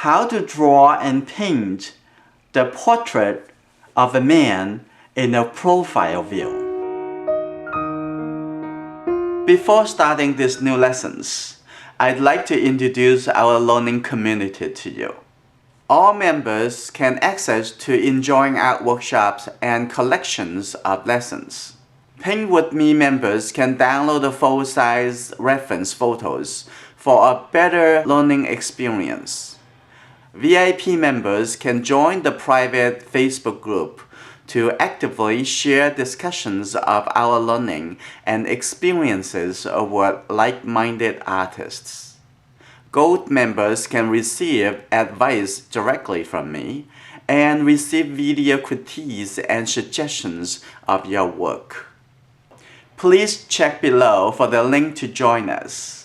how to draw and paint the portrait of a man in a profile view. Before starting these new lessons, I'd like to introduce our learning community to you. All members can access to enjoying art workshops and collections of lessons. Paint With Me members can download the full-size reference photos for a better learning experience. VIP members can join the private Facebook group to actively share discussions of our learning and experiences with like-minded artists. Gold members can receive advice directly from me and receive video critiques and suggestions of your work. Please check below for the link to join us.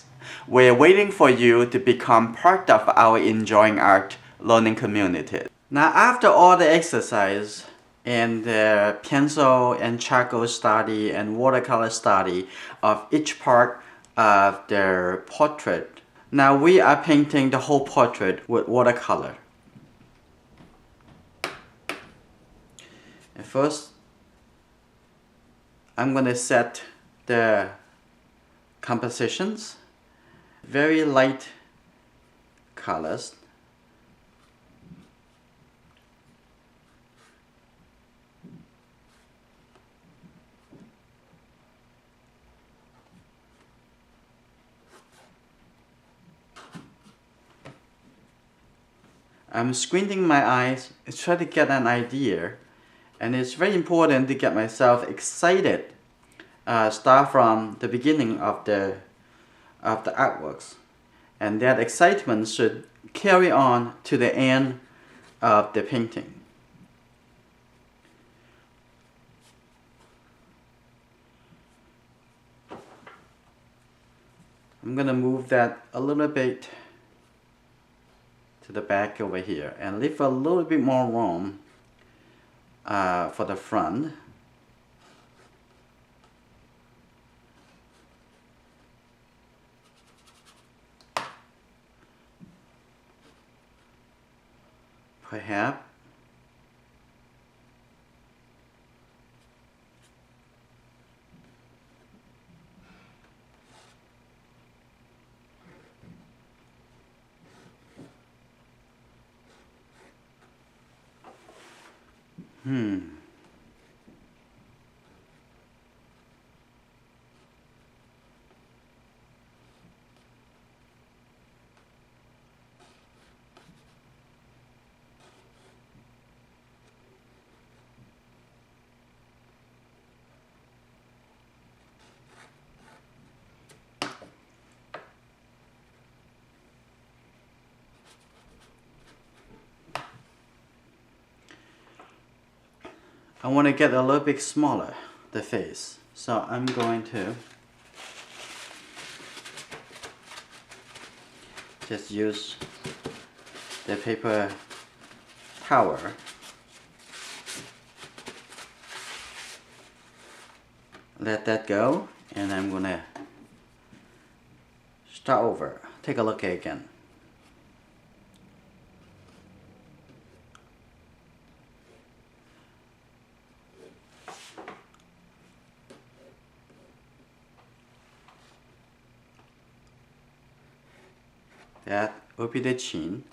We're waiting for you to become part of our Enjoying Art learning community. Now, after all the exercise and the pencil and charcoal study and watercolor study of each part of the portrait, now we are painting the whole portrait with watercolor. And first, I'm going to set the compositions, very light colors. I'm squinting my eyes and try to get an idea, and it's very important to get myself excited. Start from the beginning of the artworks, and that excitement should carry on to the end of the painting. I'm gonna move that a little bit to the back over here and leave a little bit more room for the front. Perhaps I want to get a little bit smaller, the face. So I'm going to just use the paper towel. Let that go, and I'm gonna start over. Take a look again. That will be the chin.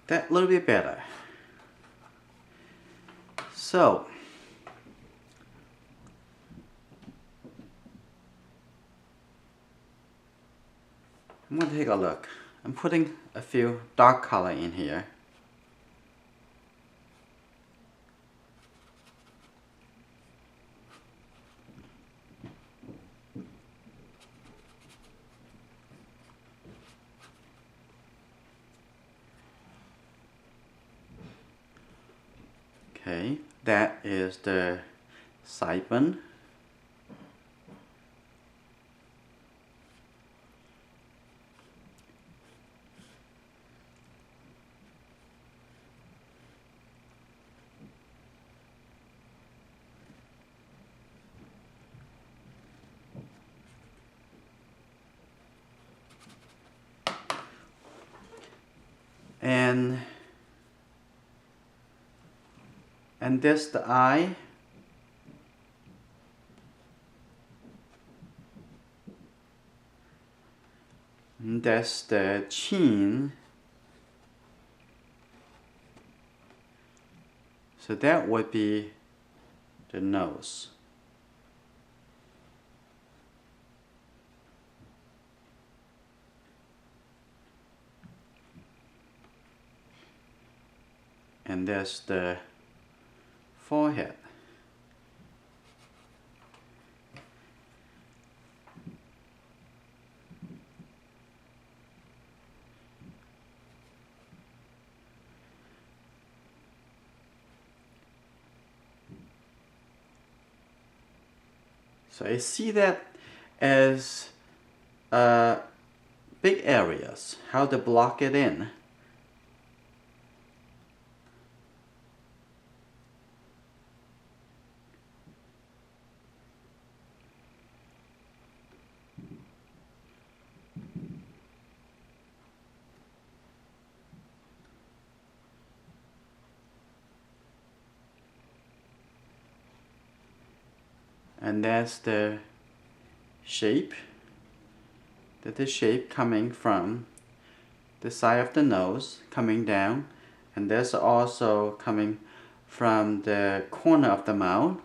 That a little bit better. So I'm going to take a look. I'm putting a few dark color in here. Okay, that is the siphon. and that's the eye. And that's the chin. So that would be the nose. And that's the forehead. So I see that as big areas, how to block it in. And that's the shape. That's the shape coming from the side of the nose, coming down. And that's also coming from the corner of the mouth.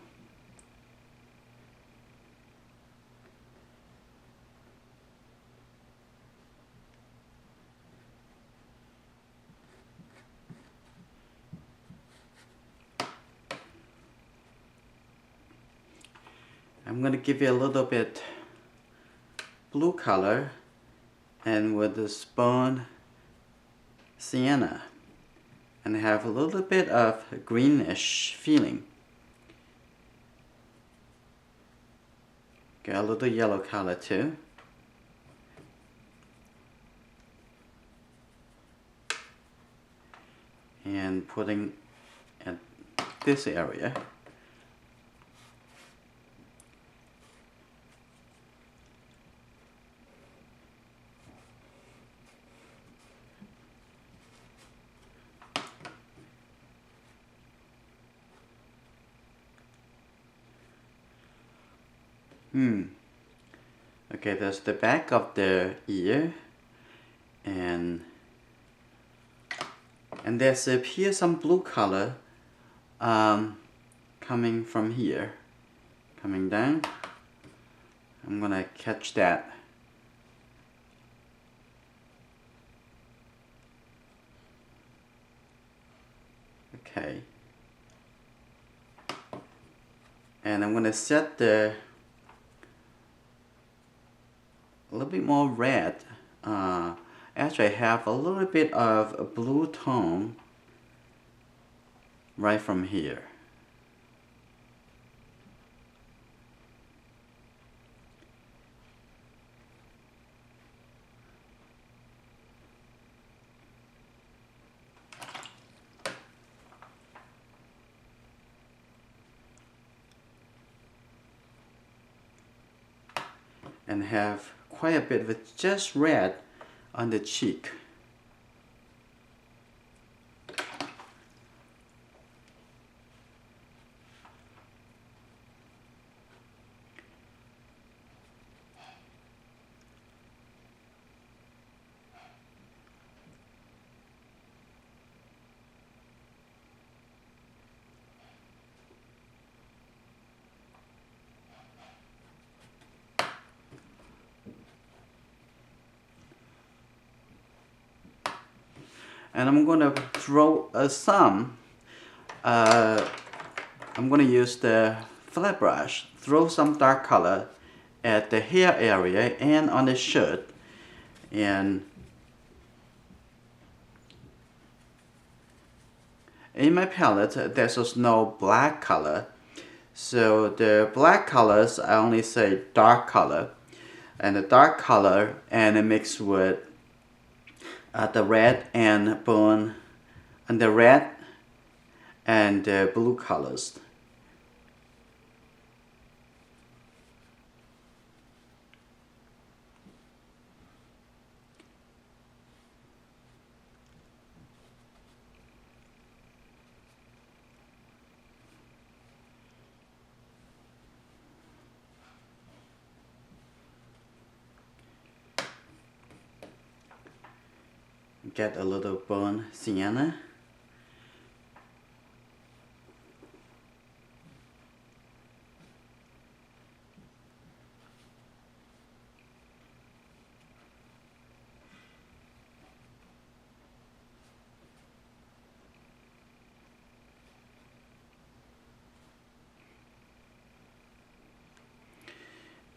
I'm going to give you a little bit blue color and with this burnt sienna, and have a little bit of greenish feeling. Get a little yellow color too. And putting at this area. Okay, that's the back of the ear, and there's here some blue color coming from here, coming down. I'm gonna catch that. Okay, and I'm gonna set the a little bit more red. Actually, I have a little bit of a blue tone right from here. And have quite a bit of just red on the cheek. And I'm going to throw some. I'm going to use the flat brush, throw some dark color at the hair area and on the shirt. And in my palette, there's no black color. So the black colors, I only say dark color. And the dark color and mix with the red and burn, and the red and the blue colors. get a little burnt sienna.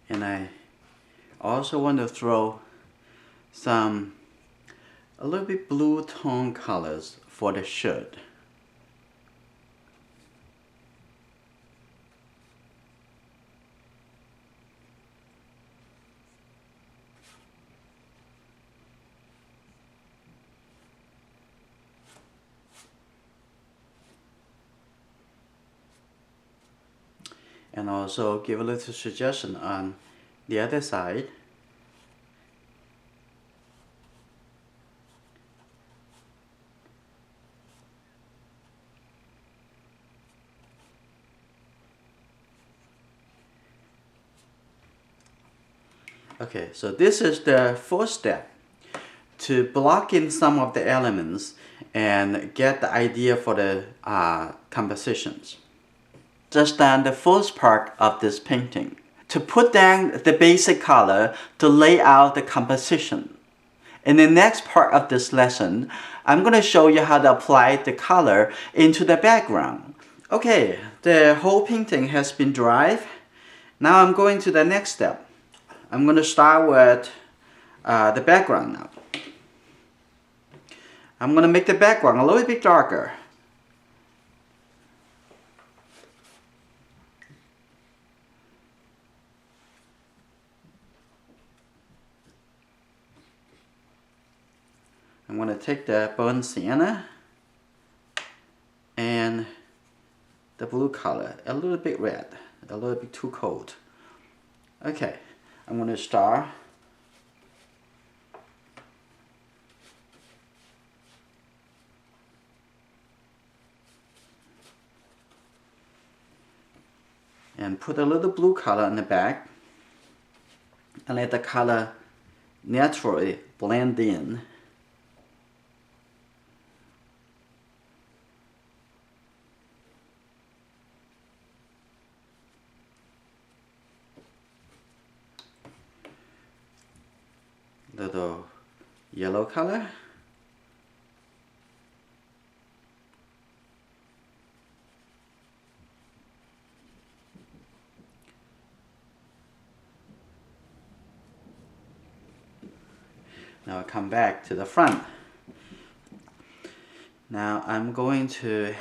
And I also want to throw a little bit blue tone colors for the shirt. And also give a little suggestion on the other side. Okay, so this is the first step to block in some of the elements and get the idea for the compositions. Just done the first part of this painting. To put down the basic color to lay out the composition. In the next part of this lesson, I'm going to show you how to apply the color into the background. Okay, the whole painting has been dried. Now I'm going to the next step. I'm going to start with the background now. I'm going to make the background a little bit darker. I'm going to take the burnt sienna and the blue color, a little bit red, a little bit too cold. Okay, I'm going to start and put a little blue color in the back and let the color naturally blend in. Little yellow color. Now I come back to the front. Now I'm going to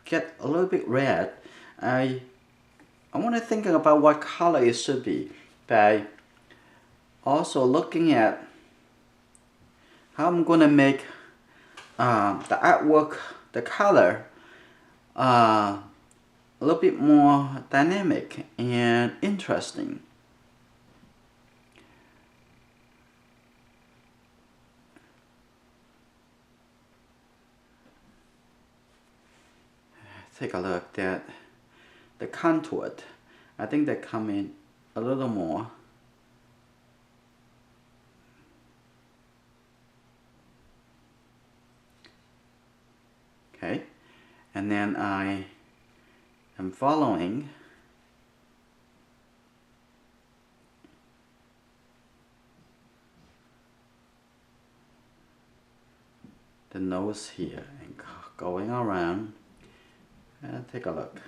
get a little bit red. I want to think about what color it should be by also looking at how I'm going to make the artwork, the color, a little bit more dynamic and interesting. Take a look at the contour. I think they come in a little more. Okay, and then I am following the nose here and going around. And take a look.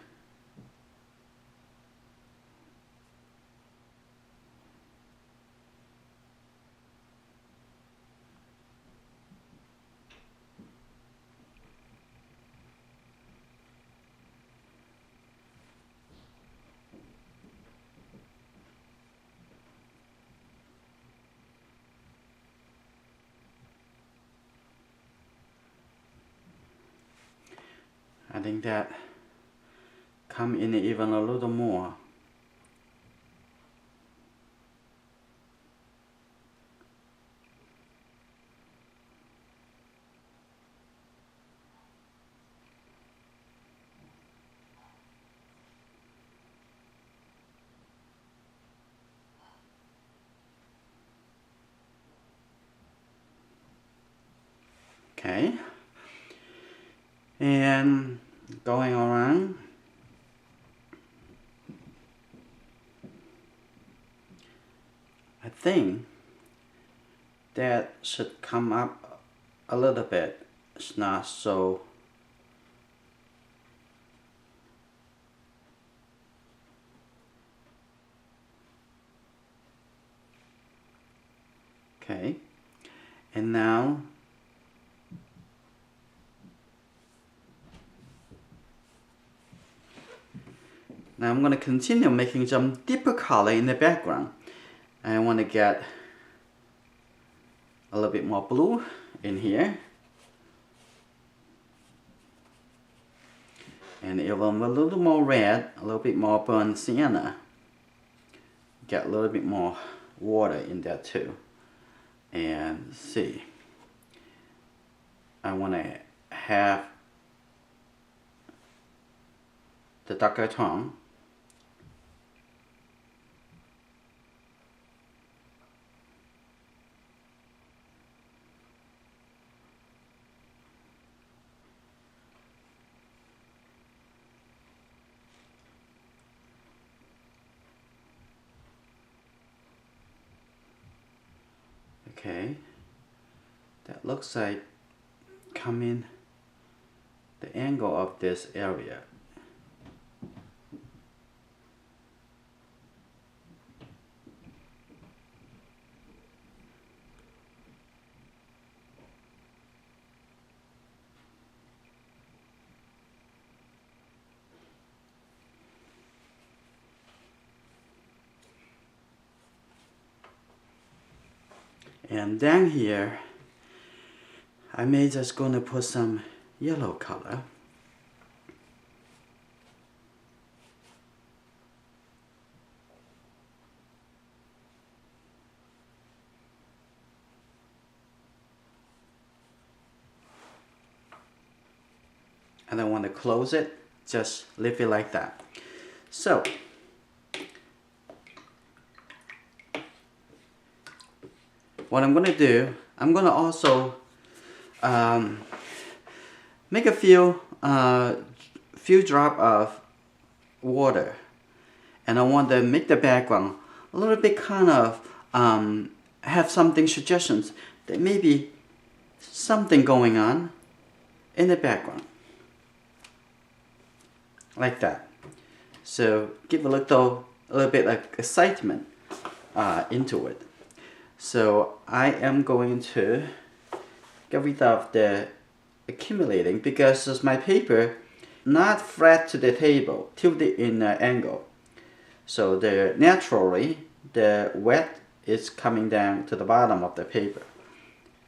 I think that come in even a little more. Okay. And going around. I think that should come up a little bit. It's not so okay. And now I'm going to continue making some deeper color in the background. I want to get a little bit more blue in here. And even a little more red, a little bit more burnt sienna. Get a little bit more water in there too. And see, I want to have the darker tone. Okay, that looks like coming the angle of this area. And down here, I may just gonna put some yellow color. I don't want to close it, just leave it like that. So, what I'm gonna do, I'm gonna also make a few drop of water, and I want to make the background a little bit kind of have something suggestions that maybe something going on in the background, like that. So give a little bit of excitement into it. So I am going to get rid of the accumulating because it's my paper not flat to the table, tilted in an angle. So naturally the wet is coming down to the bottom of the paper.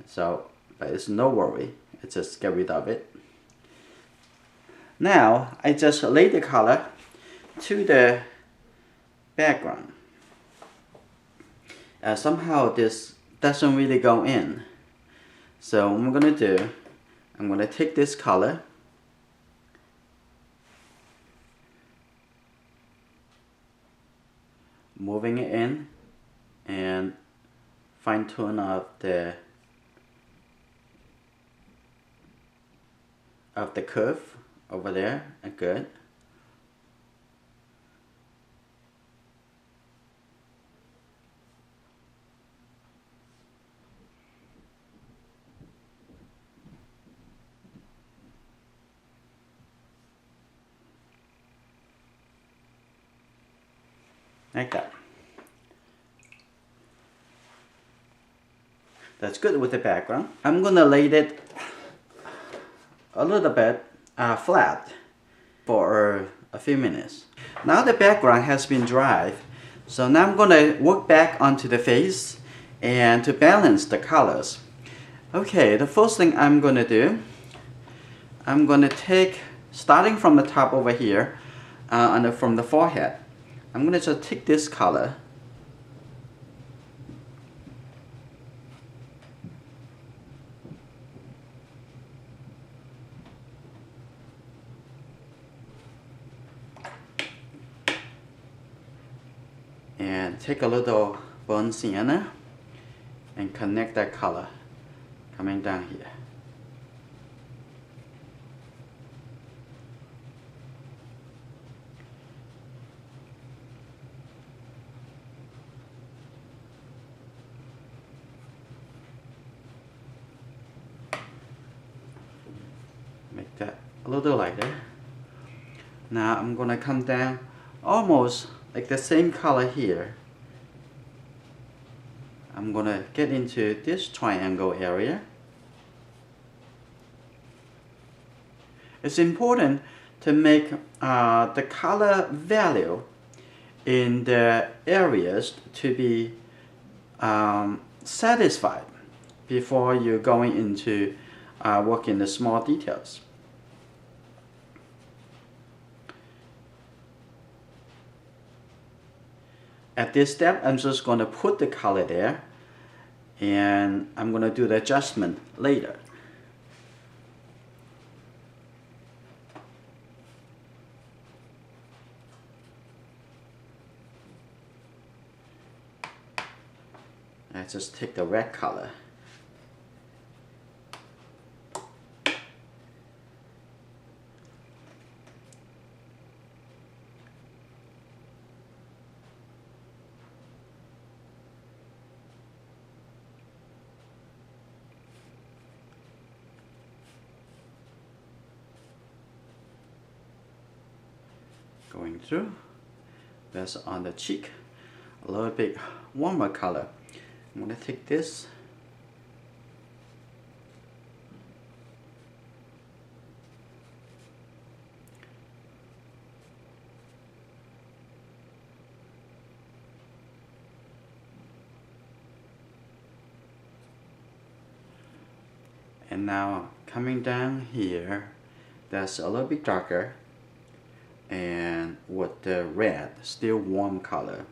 So, but it's no worry, it's just get rid of it. Now I just lay the color to the background. Somehow this doesn't really go in. So what I'm gonna do, I'm gonna take this color, moving it in, and fine tune of the curve over there. Good. Like that. That's good with the background. I'm gonna lay it a little bit flat for a few minutes. Now the background has been dried, so now I'm gonna work back onto the face and to balance the colors. Okay, the first thing I'm gonna do, I'm gonna take, starting from the top over here, from the forehead, I'm gonna just take this color and take a little burnt sienna and connect that color coming down here. a little lighter. Now I'm gonna come down almost like the same color here. I'm gonna get into this triangle area. It's important to make the color value in the areas to be satisfied before you're going into working the small details. At this step, I'm just going to put the color there, and I'm going to do the adjustment later. I just take the red color. Going through. That's on the cheek. A little bit warmer color. I'm going to take this. And now coming down here, that's a little bit darker, and with the red, still warm color.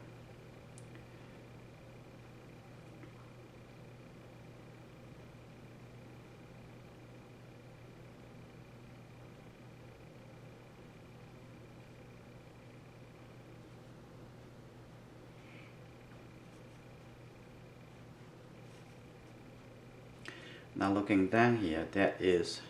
Now looking down here, that is,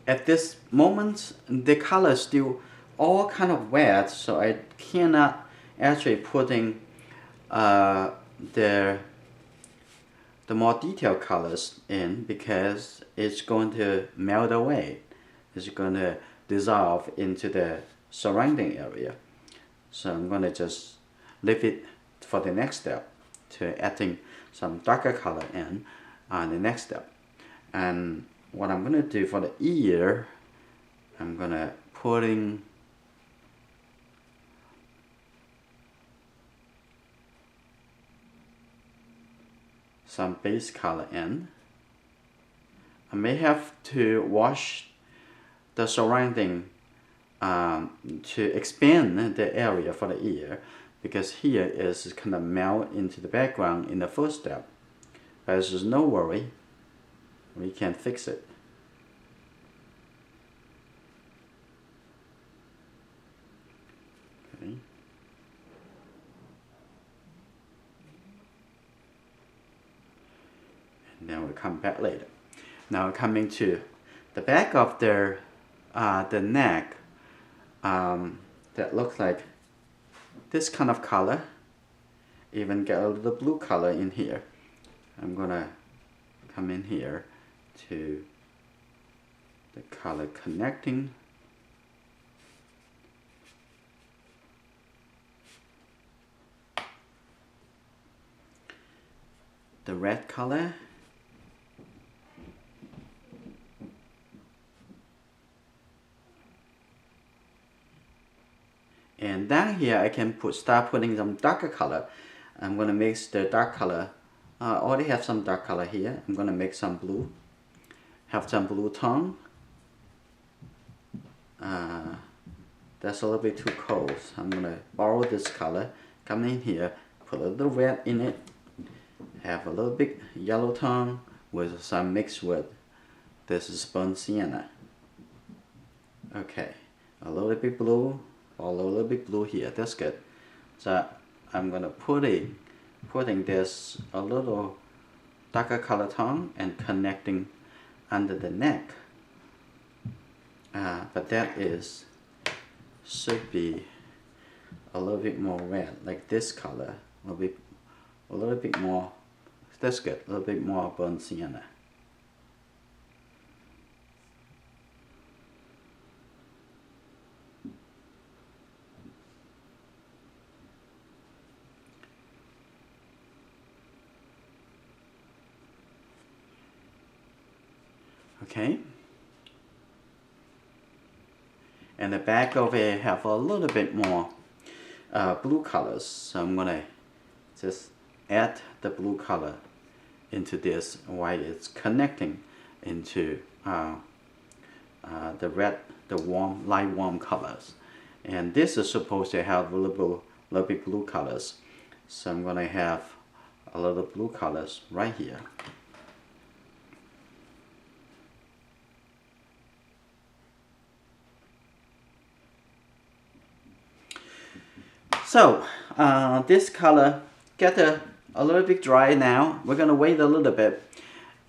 at this moment, the color is still all kind of wet, so I cannot actually putting the more detailed colors in, because it's going to melt away. It's going to dissolve into the surrounding area. So I'm going to just leave it for the next step to adding some darker color in on the next step. And what I'm going to do for the ear, I'm going to put in some base color in. I may have to wash the surrounding to expand the area for the ear, because here is kind of melt into the background in the first step. But there's no worry, we can fix it. Okay. And then we'll come back later. Now coming to the back of the neck, that looks like this kind of color. Even get a little blue color in here. I'm gonna come in here to the color connecting. The red color. And down here I can start putting some darker color. I'm gonna mix the dark color. I already have some dark color here. I'm gonna make some blue. Have some blue tone. That's a little bit too cold. So I'm gonna borrow this color. Come in here, put a little red in it. Have a little bit yellow tone with some mix with this is burnt sienna. Okay, a little bit blue, or a little bit blue here. That's good. So I'm gonna putting this a little darker color tone and connecting under the neck. But that should be a little bit more red, like this color. A little bit more. That's good. A little bit more burnt sienna. Okay. And the back of it have a little bit more blue colors, so I'm gonna just add the blue color into this while it's connecting into the red, the warm, light warm colors. And this is supposed to have a little bit blue colors, so I'm gonna have a little blue colors right here. So this color get a little bit dry now. We're gonna wait a little bit,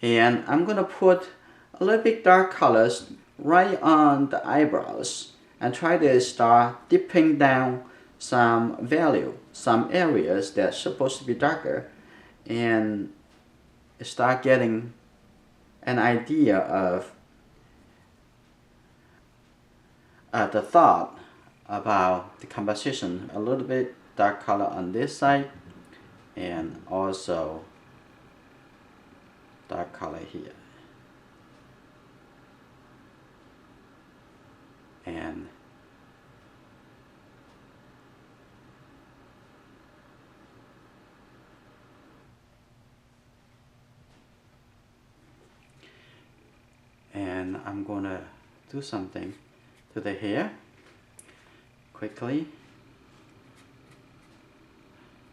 and I'm gonna put a little bit dark colors right on the eyebrows and try to start dipping down some value, some areas that's supposed to be darker, and start getting an idea of the thought about the composition. A little bit dark color on this side, and also dark color here. And I'm gonna do something to the hair quickly.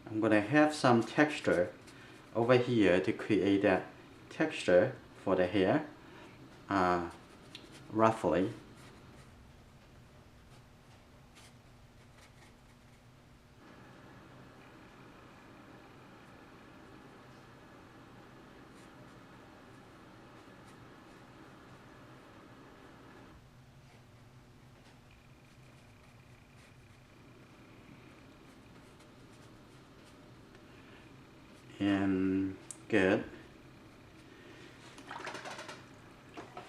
I'm gonna have some texture over here to create that texture for the hair, roughly. And good.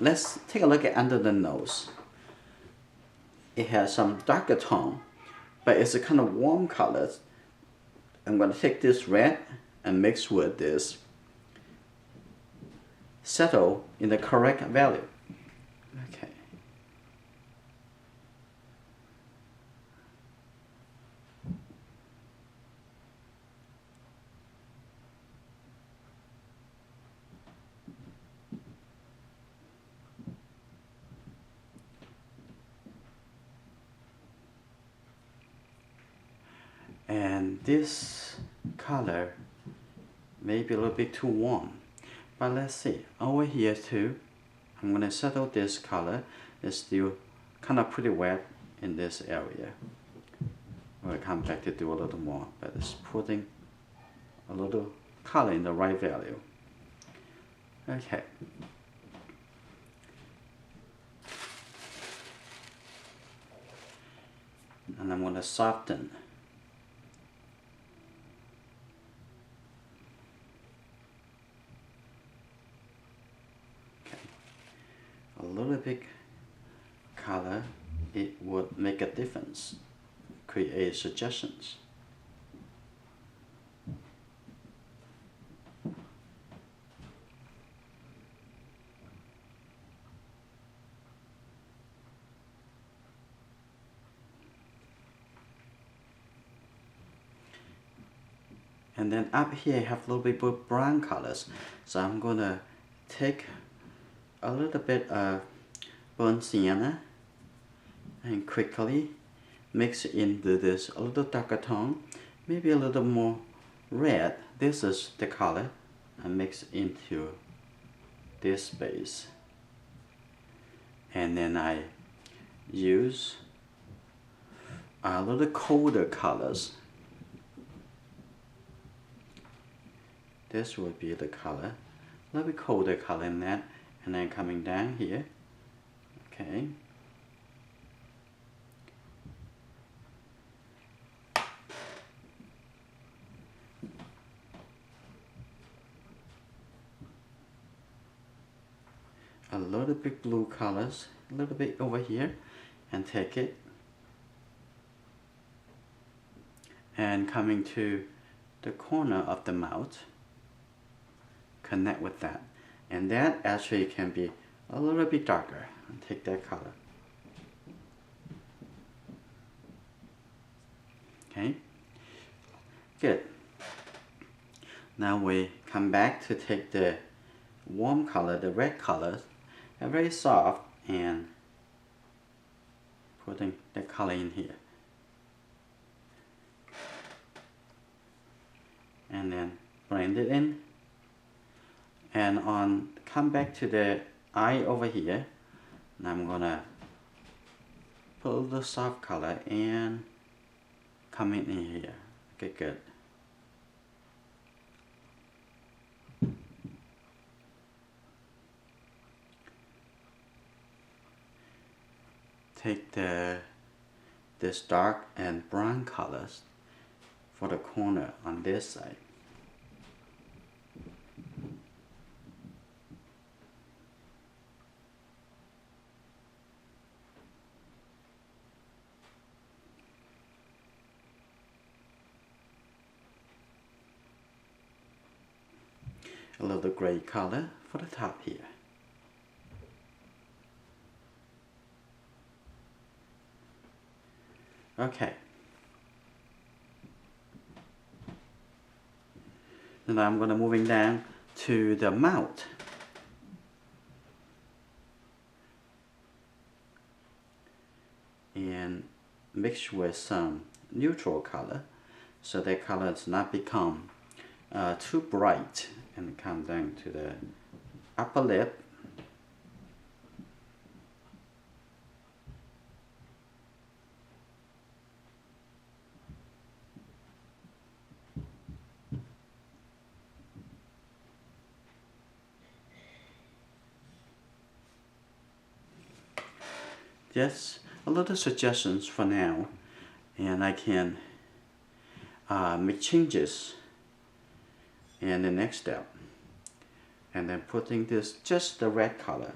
Let's take a look at under the nose. It has some darker tone, but it's a kind of warm color. I'm going to take this red and mix with this, settle in the correct value. Okay. And this color may be a little bit too warm, but let's see. Over here too, I'm going to settle this color. It's still kind of pretty wet in this area. We'll come back to do a little more, but it's putting a little color in the right value. Okay. And I'm going to soften. A little bit color, it would make a difference, create suggestions. And then up here I have a little bit of brown colors, so I'm gonna take a little bit of burnt sienna and quickly mix into this a little darker tone, maybe a little more red. This is the color, and mix into this base. And then I use a little colder colors. This would be the color, a little bit colder color in that. And then coming down here, okay. A little bit blue colors, a little bit over here, and take it. And coming to the corner of the mouth, connect with that. And that actually can be a little bit darker and take that color. Okay, good. Now we come back to take the warm color, the red color, and very soft, and putting the color in here. And then blend it in. And come back to the eye over here. And I'm gonna put a little soft color and come in here. Okay, good. Take this dark and brown colors for the corner on this side. A little gray color for the top here. Okay. Then I'm going to moving down to the mouth. And mix with some neutral color so that color does not become too bright, and come down to the upper lip. Just a little suggestions for now, and I can make changes in the next step. And then putting this just the red color.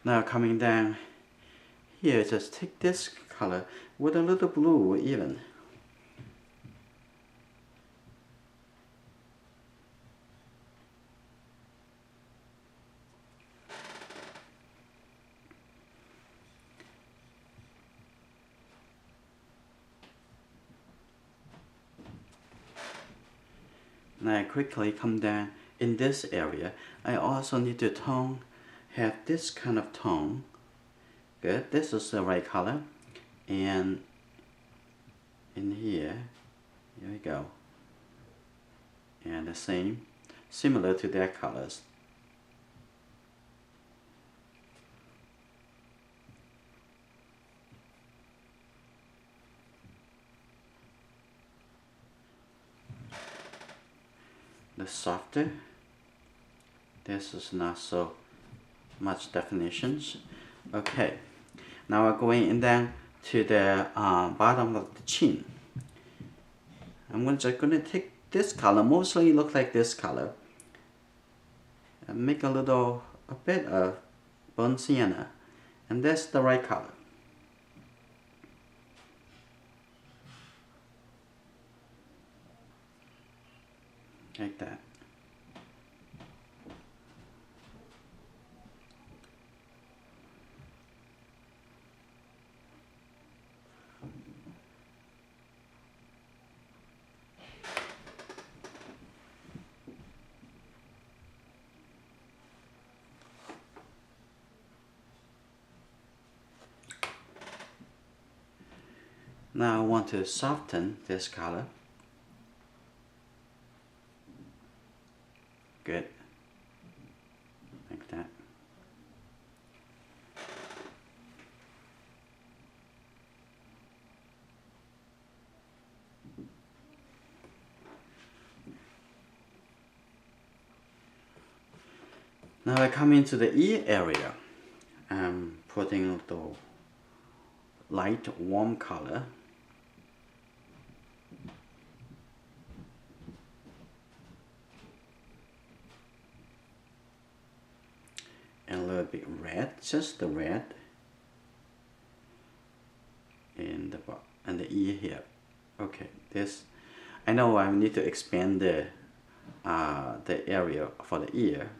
Now coming down here, just take this color with a little blue even. Now I quickly come down in this area. I also need to have this kind of tone. Good, this is the right color. And in here we go. And the same, similar to their colors. The softer, this is not so much definitions. Okay, now we're going in down to the bottom of the chin. I'm just going to take this color, mostly look like this color, and make a bit of burnt sienna, and that's the right color. Like that. Now I want to soften this color. Good. Like that. Now I come into the ear area. I'm putting a little light warm color. And a little bit red, just the red. And the ear here. Okay, this, I know I need to expand the area for the ear.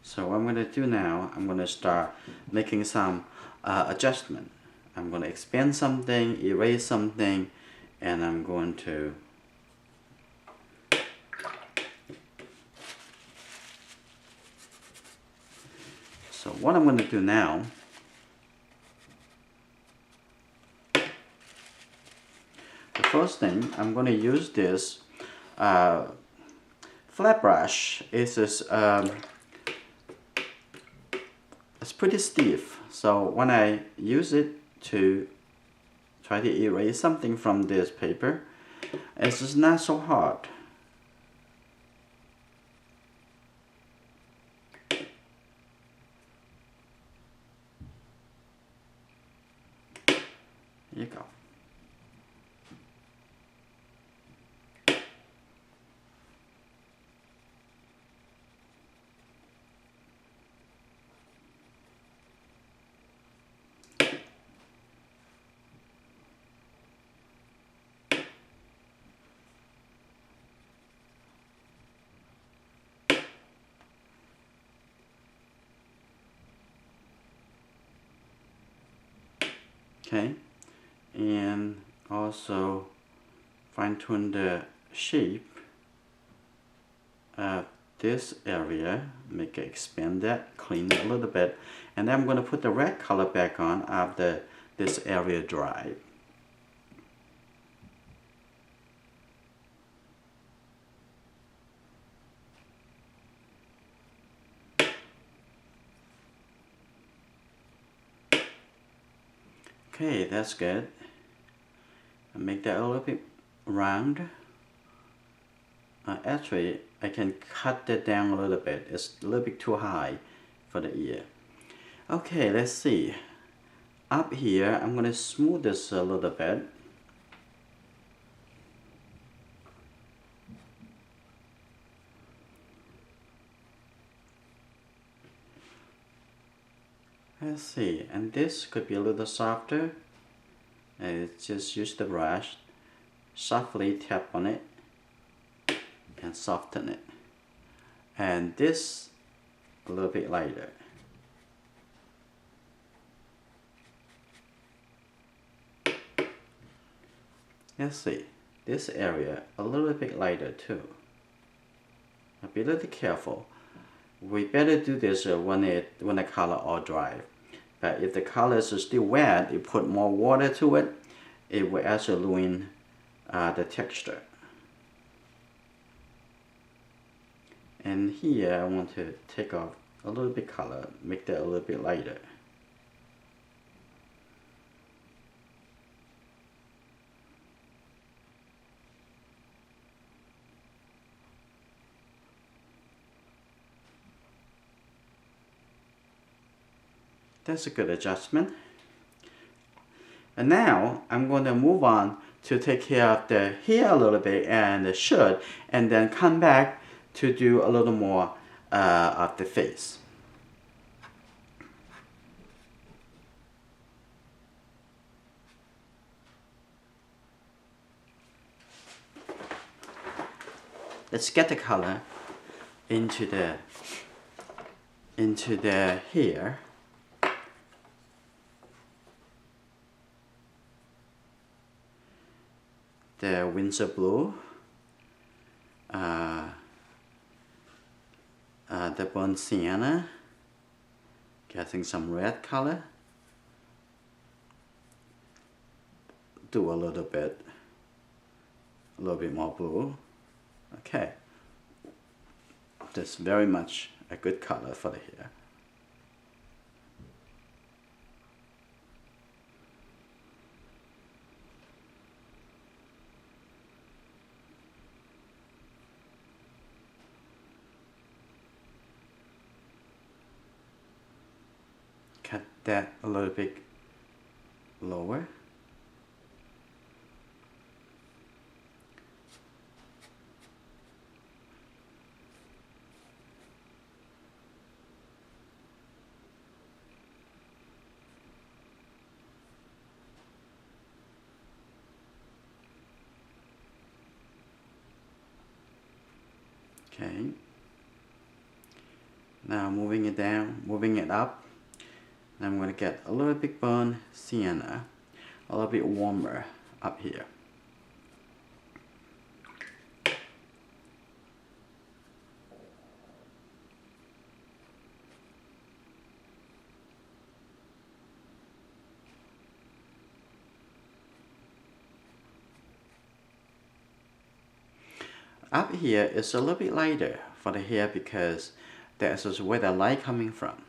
So what I'm going to do now, I'm going to start making some adjustment. I'm going to expand something, erase something, and I'm going to so what I'm going to do now, the first thing, I'm going to use this flat brush. It's pretty stiff, so when I use it to try to erase something from this paper, it's just not so hard. Here you go. Okay, and also fine-tune the shape of this area, make it expand that, clean it a little bit, and then I'm going to put the red color back on after this area dry. Okay, that's good. I'll make that a little bit round. Actually, I can cut that down a little bit. It's a little bit too high for the ear. Okay, let's see. Up here, I'm going to smooth this a little bit. Let's see, and this could be a little softer. Just use the brush, softly tap on it, and soften it. And this a little bit lighter. Let's see, this area a little bit lighter too. Be a little careful. We better do this when the color all dry. But if the color is still wet, you put more water to it, it will actually ruin the texture. And here I want to take off a little bit color, make that a little bit lighter. That's a good adjustment. And now I'm going to move on to take care of the hair a little bit and the shirt, and then come back to do a little more of the face. Let's get the color into the hair. The Windsor blue, the burnt sienna, getting some red color, do a little bit more blue. Okay, that's very much a good color for the hair. cut that a little bit lower. Okay. Now moving it down, moving it up. I'm going to get a little bit burnt sienna, a little bit warmer up here. Up here is a little bit lighter for the hair because that's just where the light coming from.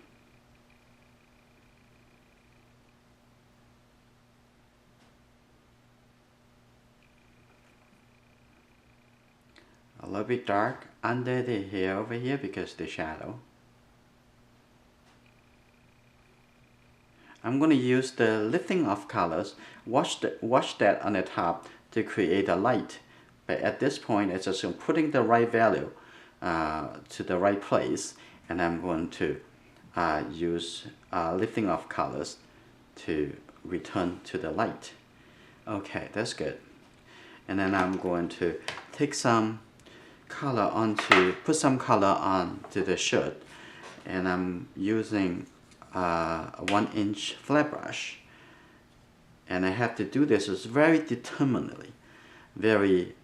A little bit dark under the hair over here because the shadow. I'm going to use the lifting of colors, wash that on the top to create a light. But at this point, it's just putting the right value to the right place, and I'm going to use lifting of colors to return to the light. Okay, that's good. And then I'm going to take some color put some color onto the shirt, and I'm using a 1-inch flat brush, and I have to do this very determinedly, very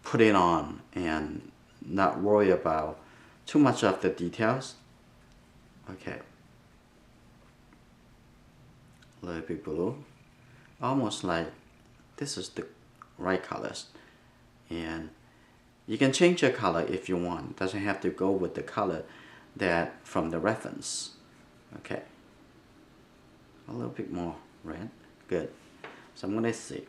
put it on and not worry about too much of the details. Okay, a little bit blue, almost like this is the right colors, and you can change your color if you want. It doesn't have to go with the color that from the reference. Okay, a little bit more red, good. So I'm gonna see.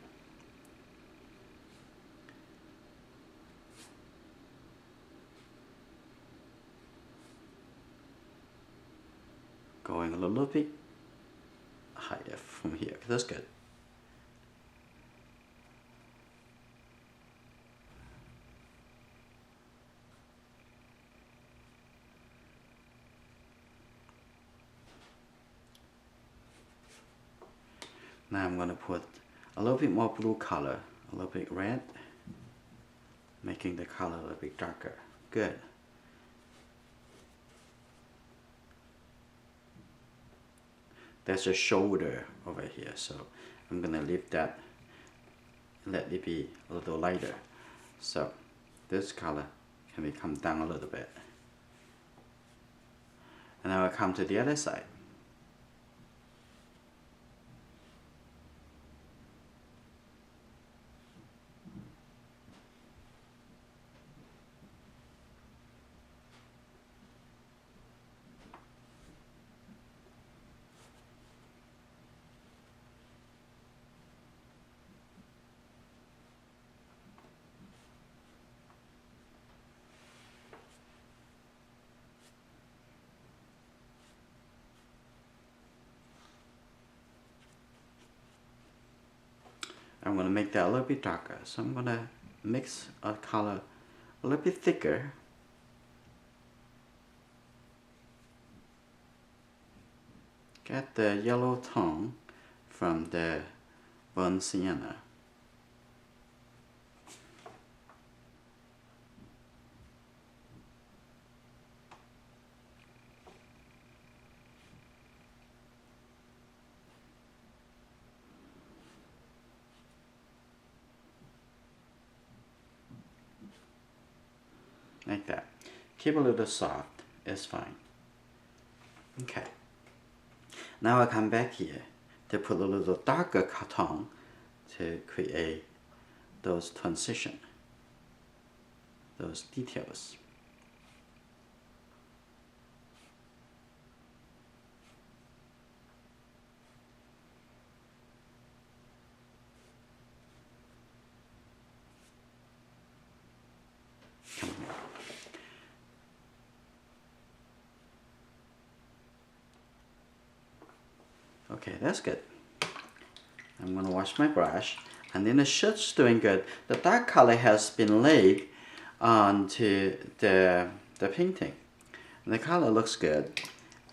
Going a little bit higher from here, that's good. Now I'm going to put a little bit more blue color, a little bit red, making the color a little bit darker. Good. There's a shoulder over here, so I'm going to leave that, let it be a little lighter. So this color can come down a little bit. And I will come to the other side. I'm going to make that a little bit darker, so I'm going to mix a color a little bit thicker. Get the yellow tone from the burnt sienna. Like that. Keep a little soft, it's fine. Okay. Now I come back here to put a little darker tone to create those transition, those details. Come here. Okay, that's good. I'm gonna wash my brush. And then the shirt's doing good. The dark color has been laid onto the painting. And the color looks good.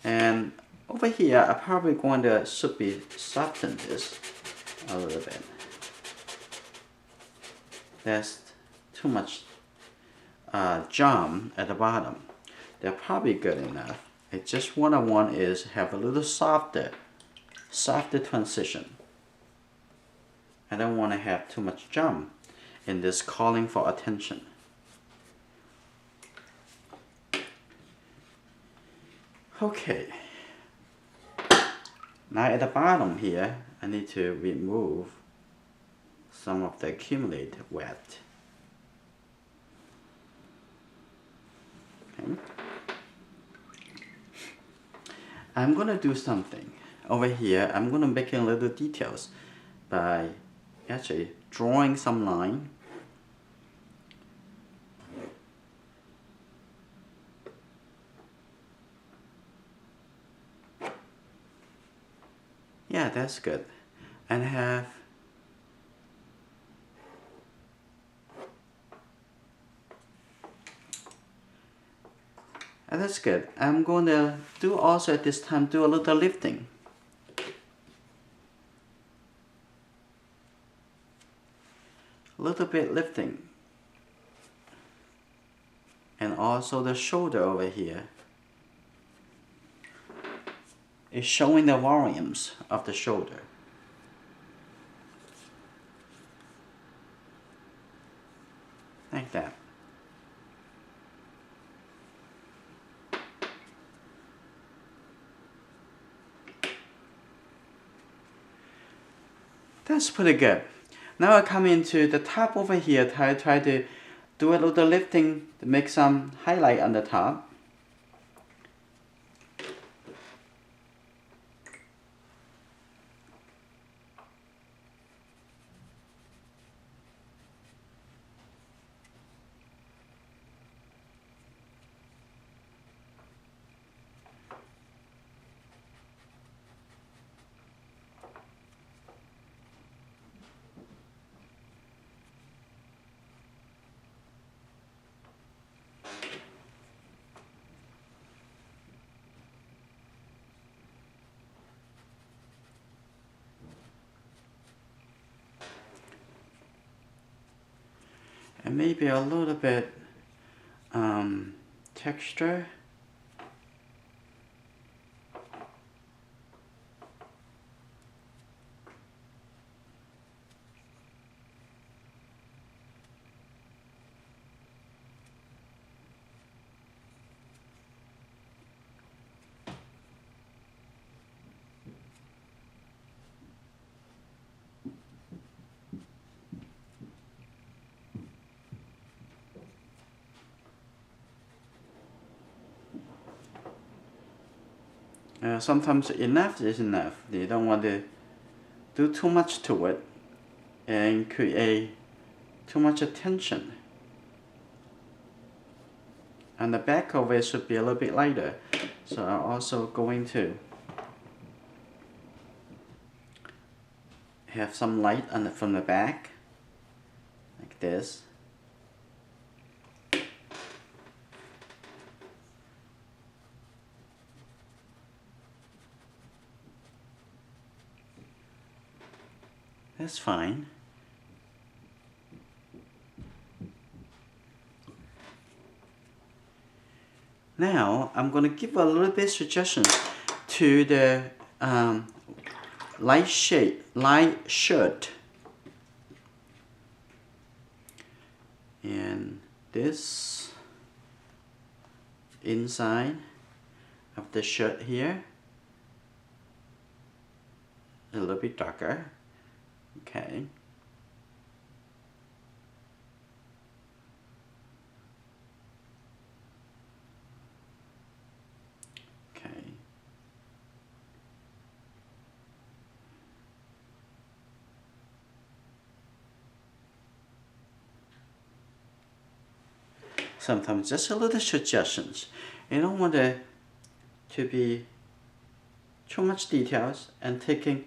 And over here, I'm probably going to soften this a little bit. There's too much jam at the bottom. They're probably good enough. It's just what I want is have a little softer transition. I don't want to have too much jam in this calling for attention. Okay. Now at the bottom here, I need to remove some of the accumulated wet. Okay. I'm going to do something. Over here, I'm going to make in little details by actually drawing some line. Yeah, that's good. And that's good. I'm going to do also at this time do a little lifting. A little bit lifting. And also the shoulder over here is showing the volumes of the shoulder. Like that. That's pretty good. Now I come into the top over here, try to do a little lifting to make some highlight on the top. And maybe a little bit texture. Sometimes enough is enough. You don't want to do too much to it and create too much attention. And the back of it should be a little bit lighter. So I'm also going to have some light on from the back, like this. That's fine. Now I'm going to give a little bit suggestions to the light shirt. And this inside of the shirt here, a little bit darker. Okay. Okay. Sometimes just a little suggestions. You don't want to be too much details and taking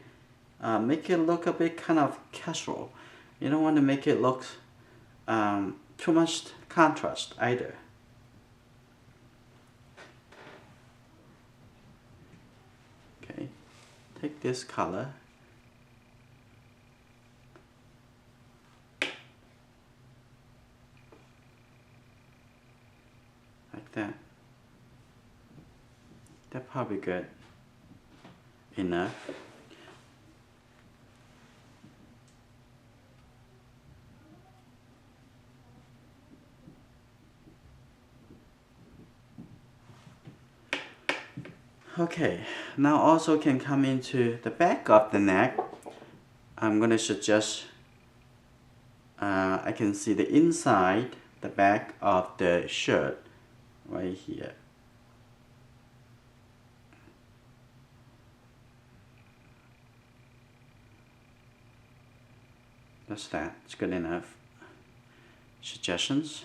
make it look a bit kind of casual. You don't want to make it look too much contrast either. Okay, take this color. Like that. That's probably good enough. Okay, now also can come into the back of the neck. I'm going to suggest I can see the inside, the back of the shirt right here. That's that. It's good enough. Suggestions?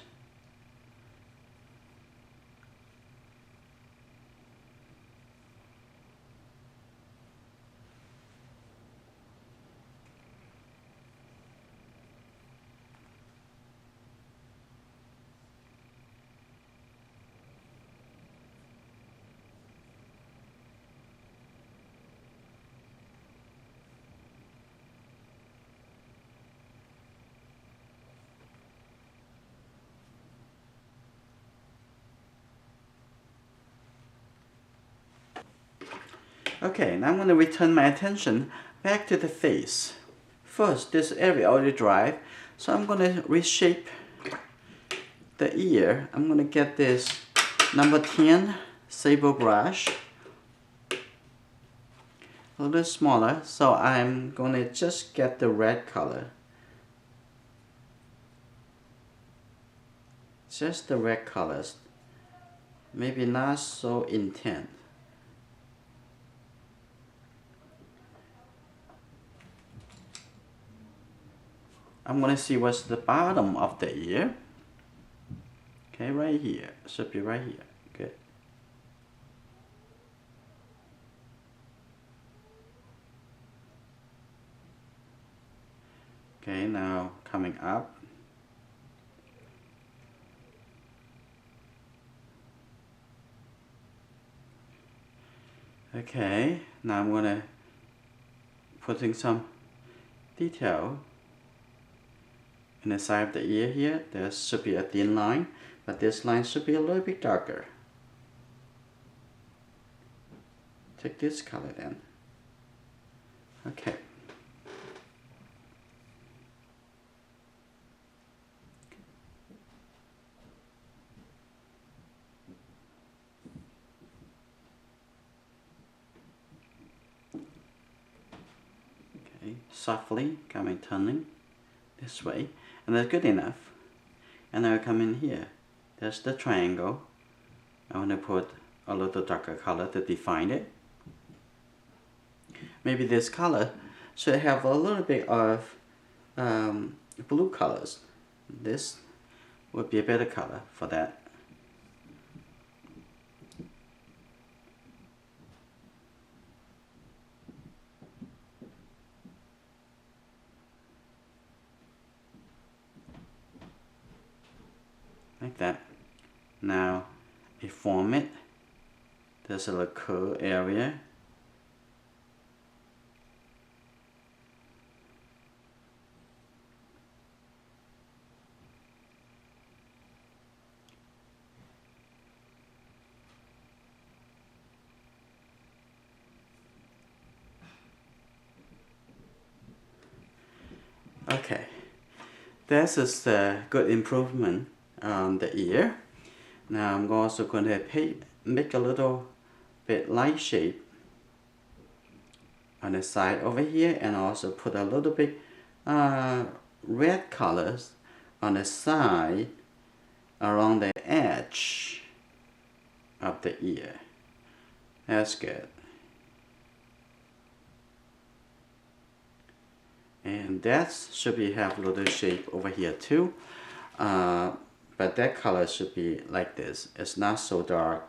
Okay, now I'm going to return my attention back to the face. First, this area already dry, so I'm going to reshape the ear. I'm going to get this number 10 sable brush, a little smaller, so I'm going to just get the red color. Just the red colors, maybe not so intense. I'm going to see what's the bottom of the ear. Okay, right here. Should be right here. Good. Okay, now coming up. Okay, now I'm going to putting some detail in the side of the ear here. There should be a thin line, but this line should be a little bit darker. Take this color then. Okay. Okay, softly coming, turning this way, and that's good enough. And now I come in here. There's the triangle. I want to put a little darker color to define it. Maybe this color should have a little bit of blue colors. This would be a better color for that. Like that. Now I form it. There's a little curve area. Okay, this is a good improvement on the ear. Now I'm also going to make a little bit light shape on the side over here, and also put a little bit red colors on the side around the edge of the ear. That's good. And that should be have a little shape over here too, but that color should be like this. It's not so dark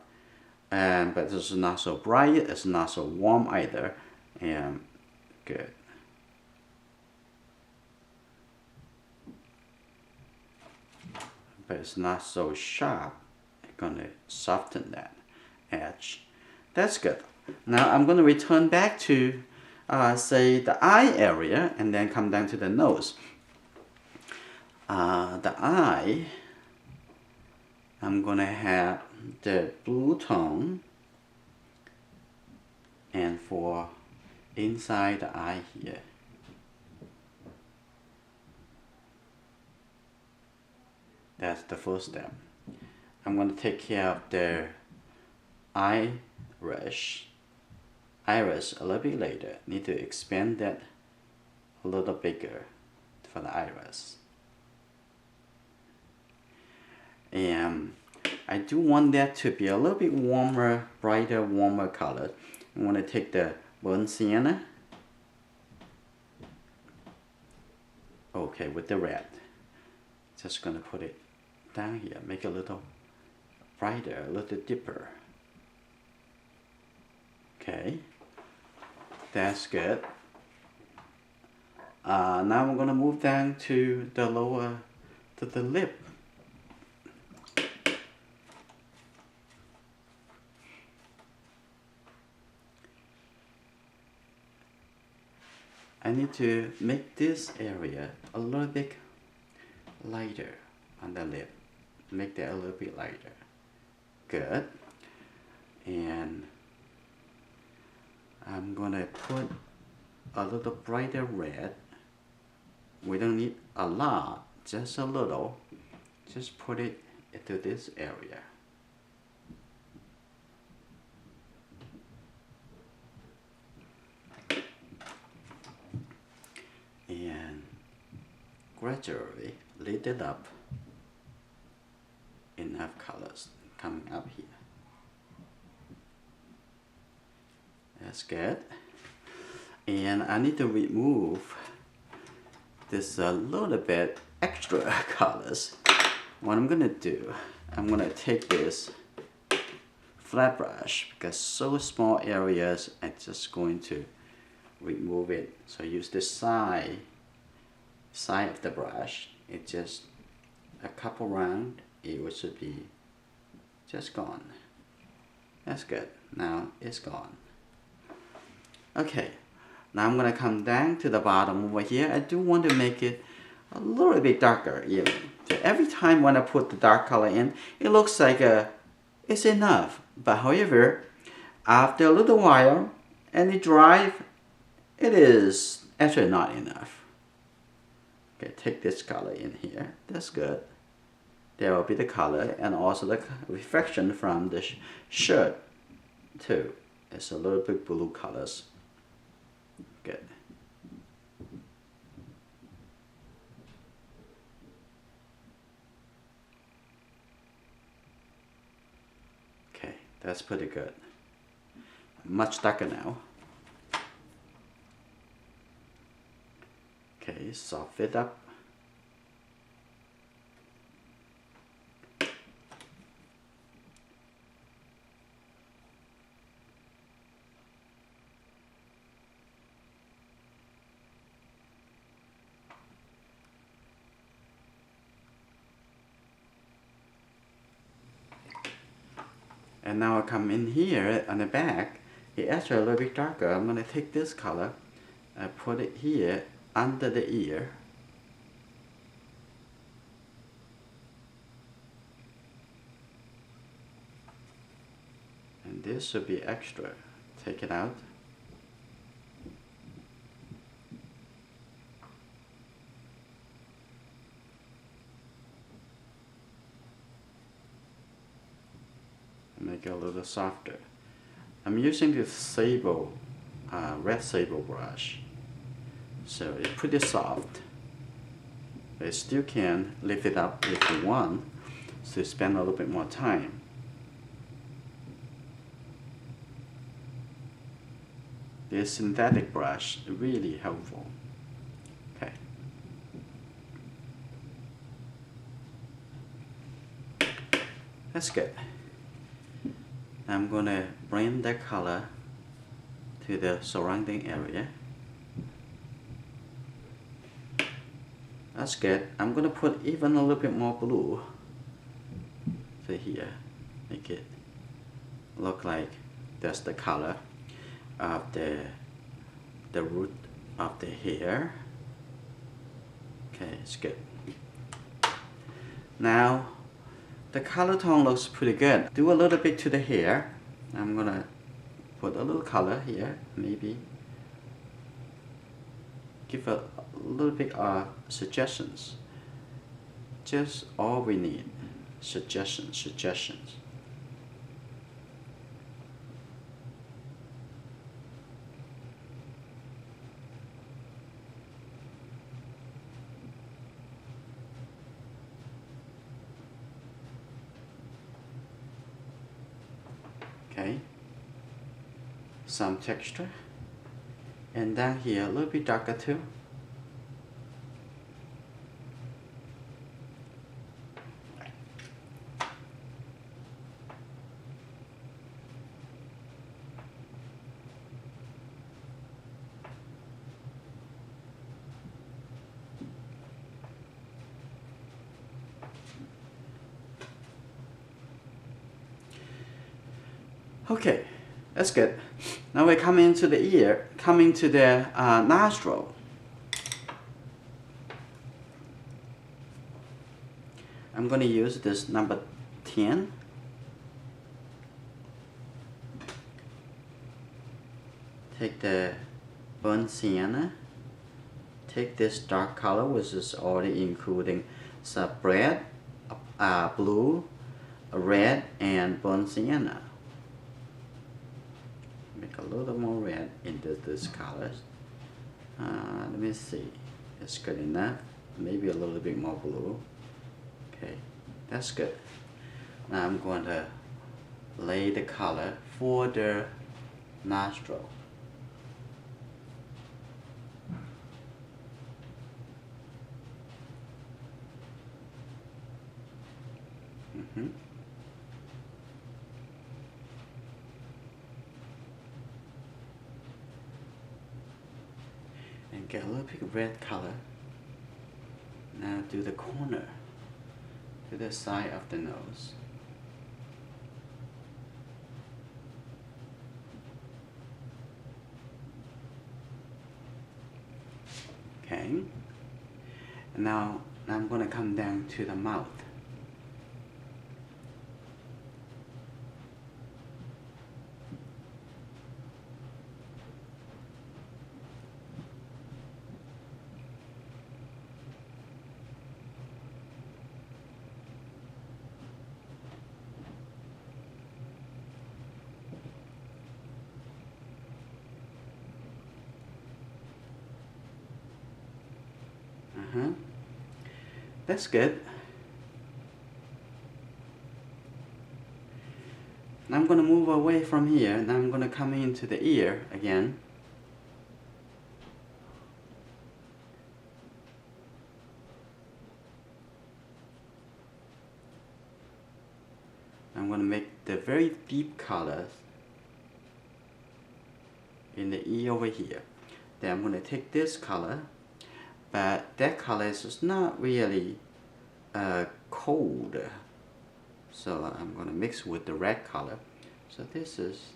but it's not so bright, it's not so warm either, and good. But it's not so sharp. I'm gonna soften that edge. That's good. Now I'm gonna return back to say the eye area and then come down to the nose. The eye, I'm gonna have the blue tone, and for inside the eye here, that's the first step. I'm going to take care of the iris a little bit later. Need to expand that a little bigger for the iris. And I do want that to be a little bit warmer, brighter, warmer color. I'm going to take the burnt sienna. Okay, with the red. Just going to put it down here, make it a little brighter, a little deeper. Okay, that's good. Now I'm going to move down to the lower, to the lip. I need to make this area a little bit lighter on the lip. Make that a little bit lighter. Good. And I'm gonna put a little brighter red. We don't need a lot, just a little. Just put it into this area. And gradually lit it up. Enough colors coming up here. That's good. And I need to remove this a little bit extra colors. What I'm gonna do, I'm gonna take this flat brush because so small areas, I'm just going to remove it. So I use this side of the brush. It's just a couple round. It should be just gone. That's good. Now it's gone. Okay, now I'm gonna come down to the bottom over here. I do want to make it a little bit darker even. So every time when I put the dark color in, it looks like it's enough. But however, after a little while and it dries, it is actually not enough. Okay, take this color in here. That's good. There will be the color and also the reflection from the shirt too. It's a little bit blue colors. Good. Okay, that's pretty good. Much darker now. Okay, soften it up. And now I come in here on the back. It's actually a little bit darker. I'm going to take this color, I put it here under the ear. And this should be extra. Take it out. Make it a little softer. I'm using this sable, red sable brush. So it's pretty soft. But you still can lift it up if you want, so you spend a little bit more time. This synthetic brush is really helpful. Okay. That's good. I'm gonna bring that color to the surrounding area. That's good. I'm gonna put even a little bit more blue to here. Make it look like that's the color of the root of the hair. Okay, it's good. Now the color tone looks pretty good. Do a little bit to the hair. I'm gonna put a little color here, maybe give a little bit of suggestions. Just all we need. Suggestions. Okay, some texture, and down here a little bit darker too. Okay, that's good. Now we're coming to the ear, coming to the nostril. I'm going to use this number 10. Take the burnt sienna. Take this dark color, which is already including some red, blue, red, and burnt sienna. Make a little more red into this colors. Let me see. It's good enough. Maybe a little bit more blue. Okay, that's good. Now I'm going to lay the color for the nostril. And get a little bit of red color. Now do the corner, to the side of the nose. Okay. And now I'm going to come down to the mouth. That's good. Now I'm going to move away from here. Now I'm going to come into the ear again. I'm going to make the very deep colors in the ear over here. Then I'm going to take this color, but that color is not really cold. So I'm going to mix with the red color. So this is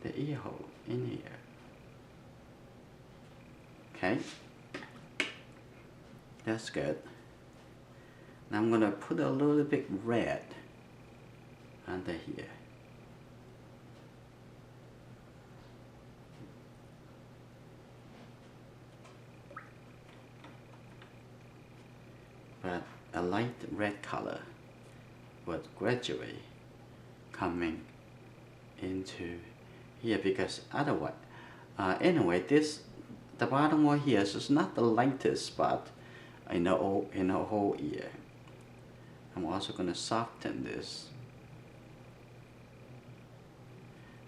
the ear hole in here. Okay, that's good. Now I'm going to put a little bit red under here. But a light red color was gradually coming into here, because otherwise, anyway, the bottom one here is not the lightest spot in the whole ear. I'm also going to soften this.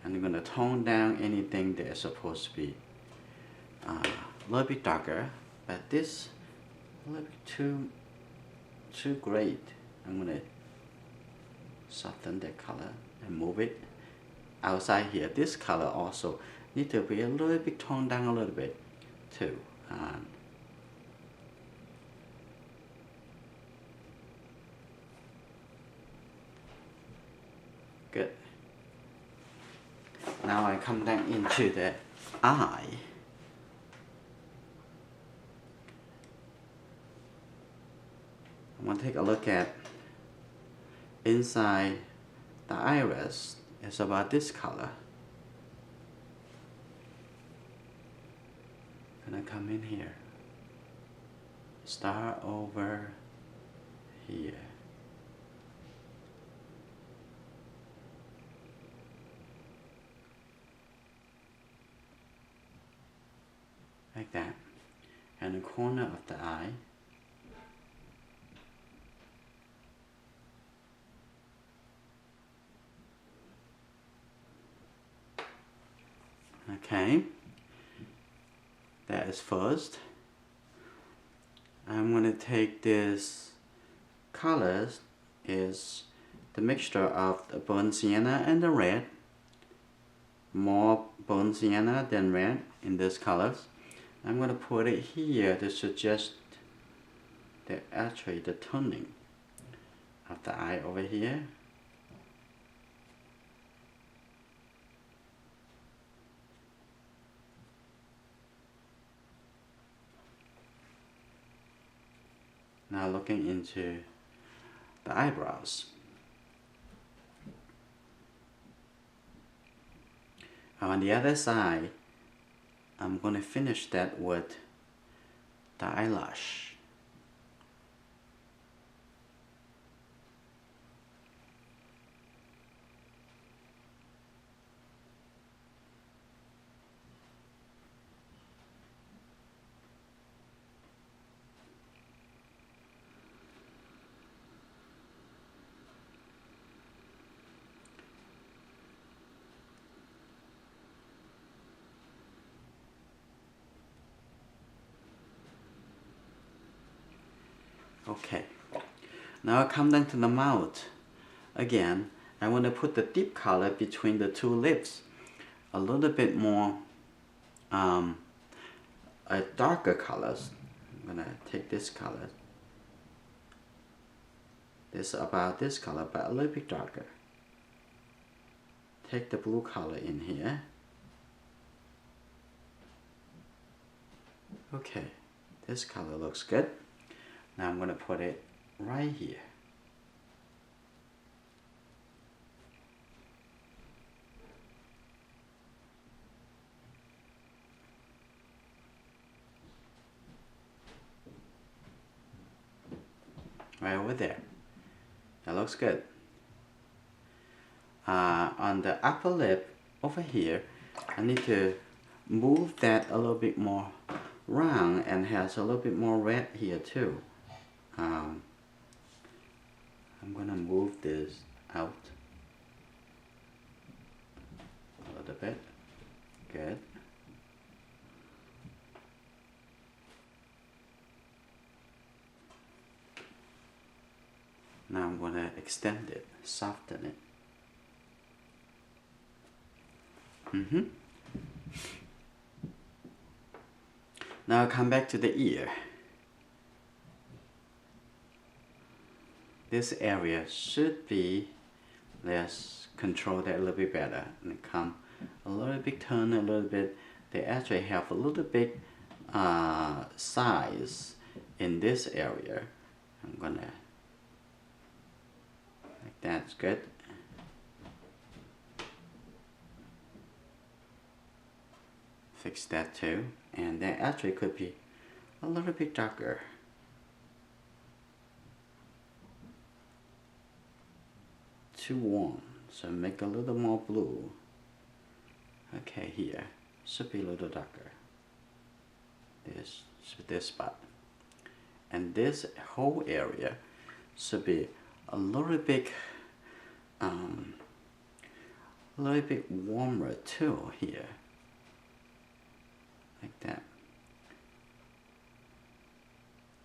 And I'm going to tone down anything that's supposed to be a little bit darker, but this a little bit too great. I'm going to soften the color and move it outside here. This color also need to be a little bit toned down a little bit too. Good. Now I come down into the eye. I'm going to take a look at inside the iris. It's about this color. I'm going to come in here. Start over here. Like that. And the corner of the eye. Okay, that is first. I'm going to take this colors, is the mixture of the burnt sienna and the red. More burnt sienna than red in these colors. I'm going to put it here to suggest that actually the toning of the eye over here. Now looking into the eyebrows. On the other side, I'm going to finish that with the eyelash. Okay, now I come down to the mouth. Again, I want to put the deep color between the two lips. A little bit more darker colors. I'm gonna take this color. This about this color, but a little bit darker. Take the blue color in here. Okay, this color looks good. Now I'm going to put it right here. Right over there. That looks good. On the upper lip over here, I need to move that a little bit more round and has a little bit more red here too. I'm gonna move this out a little bit. Good. Now I'm gonna extend it, soften it. Now I'll come back to the ear. This area should be, let's control that a little bit better and come a little bit, turn a little bit. They actually have a little bit size in this area. I'm gonna, like that's good. Fix that too, and that actually could be a little bit darker. Too warm, so make a little more blue. Okay, here should be a little darker. This spot, and this whole area should be a little bit warmer too here, like that,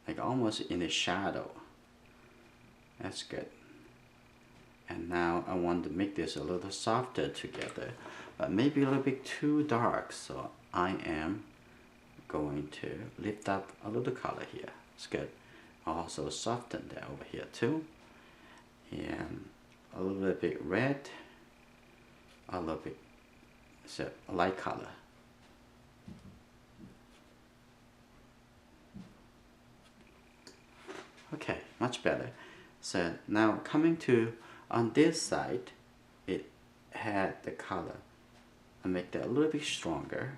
like almost in the shadow. That's good. And And now I want to make this a little softer together, but maybe a little bit too dark, so I am going to lift up a little color here. It's good. Also soften that over here too. And a little bit red, a little bit so light color. Okay, much better. So now coming to on this side, it had the color. I make that a little bit stronger,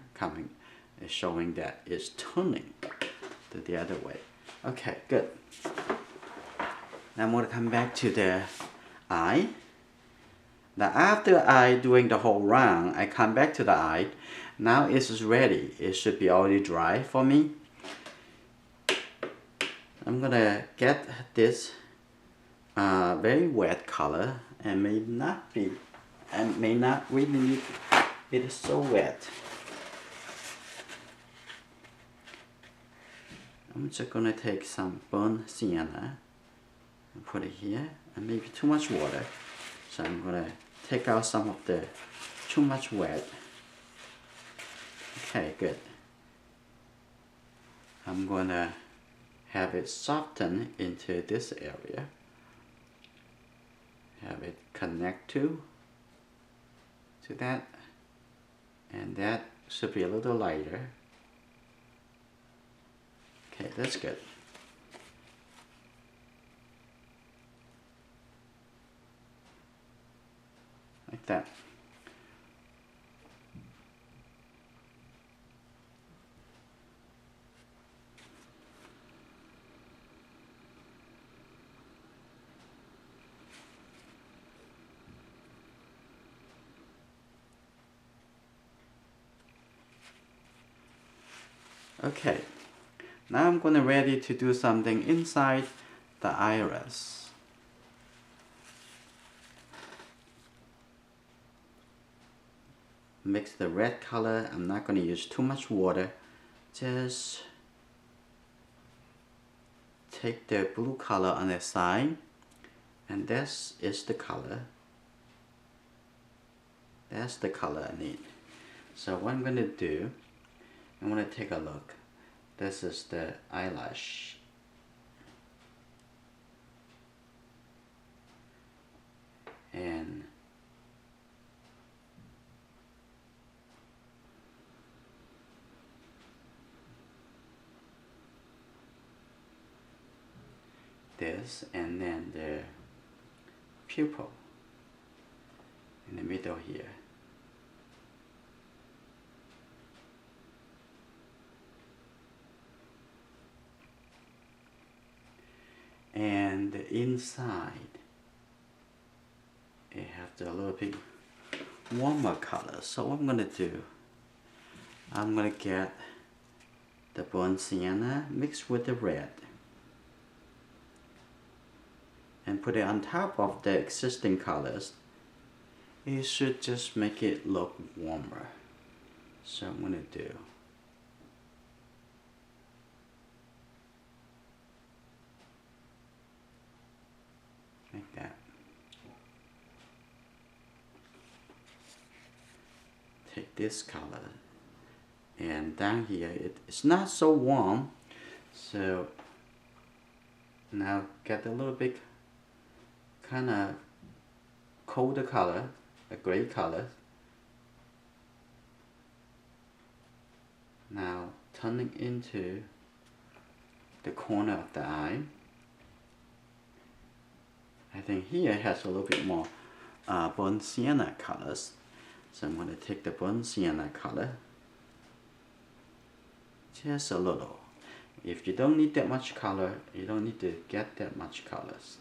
showing that it's turning to the other way. Okay, good. Now I'm going to come back to the eye. Now after I doing the whole round, I come back to the eye. Now it's ready. It should be already dry for me. I'm gonna get this very wet color, and may not really need it so wet. I'm just gonna take some burnt sienna and put it here, and maybe too much water. So I'm gonna take out some of the too much wet. Okay, good. I'm gonna have it soften into this area. Have it connect to that, and that should be a little lighter. Okay, that's good. Like that. Okay, now I'm going to ready to do something inside the iris. Mix the red color. I'm not going to use too much water. Just take the blue color on the side, and this is the color. That's the color I need. So what I'm going to do, I'm going to take a look. This is the eyelash. And this, and then the pupil in the middle here. And the inside, it has a little bit warmer color. So what I'm gonna do, I'm gonna get the burnt sienna mixed with the red and put it on top of the existing colors. It should just make it look warmer. So I'm gonna do like that. Take this color, and down here it's not so warm, so now get a little bit kind of colder color, a gray color. Now turning into the corner of the eye. I think here has a little bit more burnt sienna colors. So I'm going to take the burnt sienna color, just a little. If you don't need that much color, you don't need to get that much colors.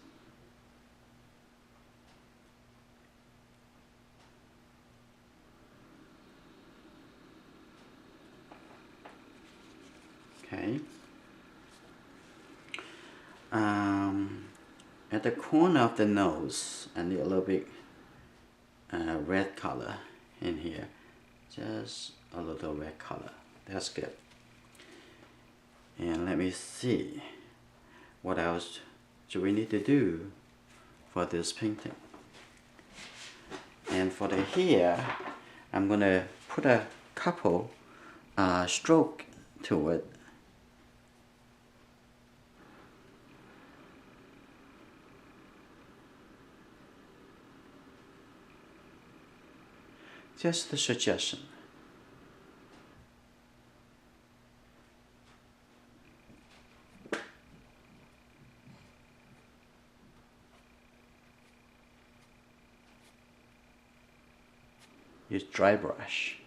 Okay. At the corner of the nose, I need a little bit red color in here. Just a little red color. That's good. And let me see, what else do we need to do for this painting? And for the hair, I'm gonna put a couple stroke to it. Just a suggestion. Use dry brush.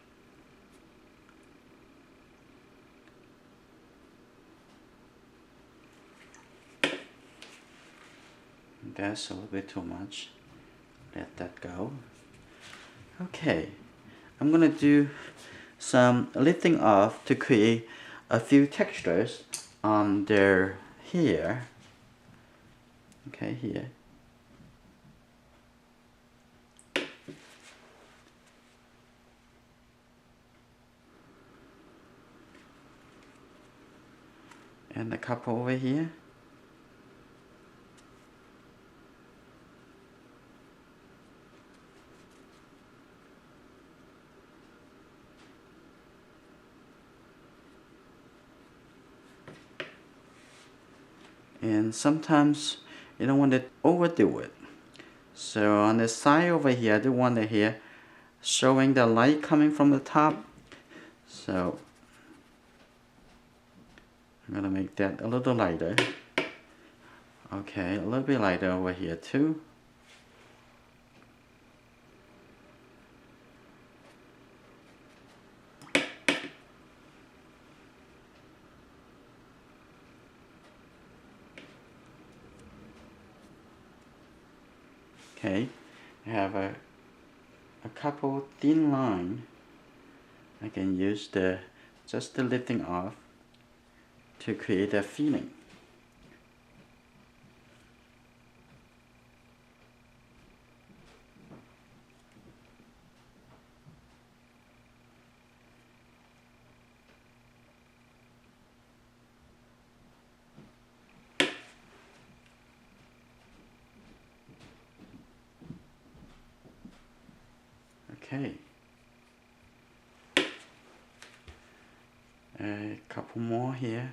That's a little bit too much. Let that go. Okay, I'm gonna do some lifting off to create a few textures on their hair. Okay, here. And a couple over here. And sometimes you don't want to overdo it. So on the side over here, I do want the hair showing the light coming from the top. So I'm gonna make that a little lighter. Okay, a little bit lighter over here too. Okay, I have a couple thin line. I can use just the lifting off to create a feeling. Okay. A couple more here.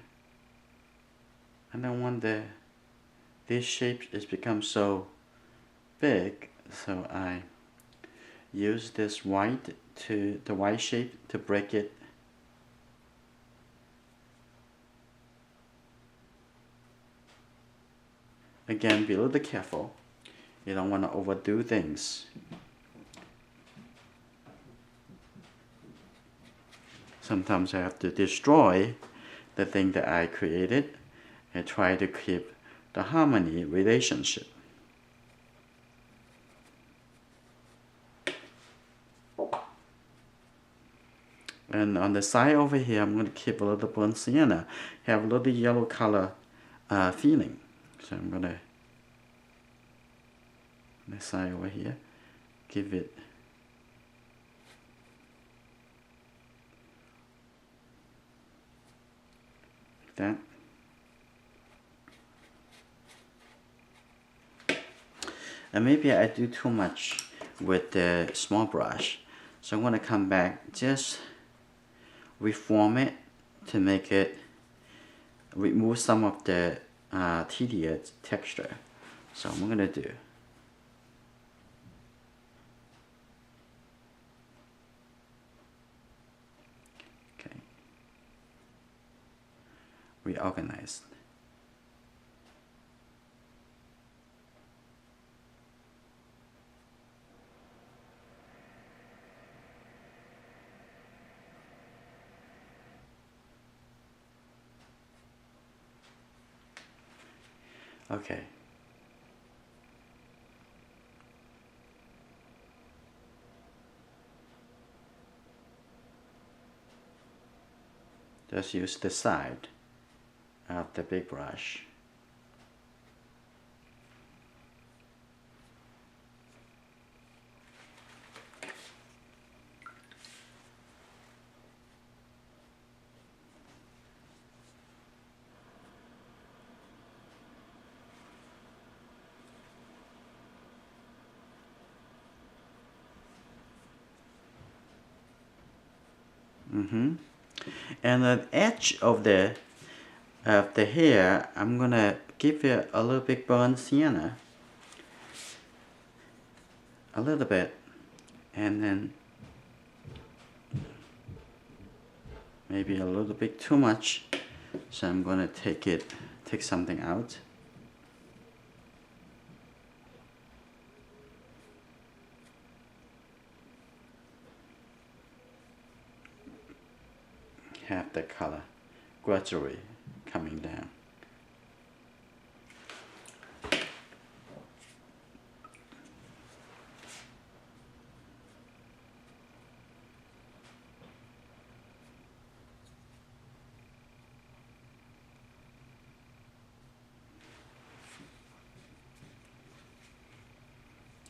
I don't want this shape is become so big, so I use this white the white shape to break it. Again, be a little careful. You don't want to overdo things. Sometimes I have to destroy the thing that I created and try to keep the harmony relationship. And on the side over here, I'm going to keep a little burnt sienna, have a little yellow color feeling. So I'm going to, on the side over here, give it like that. And maybe I do too much with the small brush. So I'm going to come back, just reform it to make it, remove some of the tedious texture. So I'm going to do. Okay. Reorganize. Okay. Just use the side of the big brush. And the edge of the hair, I'm gonna give it a little bit burnt sienna, a little bit, and then maybe a little bit too much, so I'm gonna take something out. Have the color gradually coming down.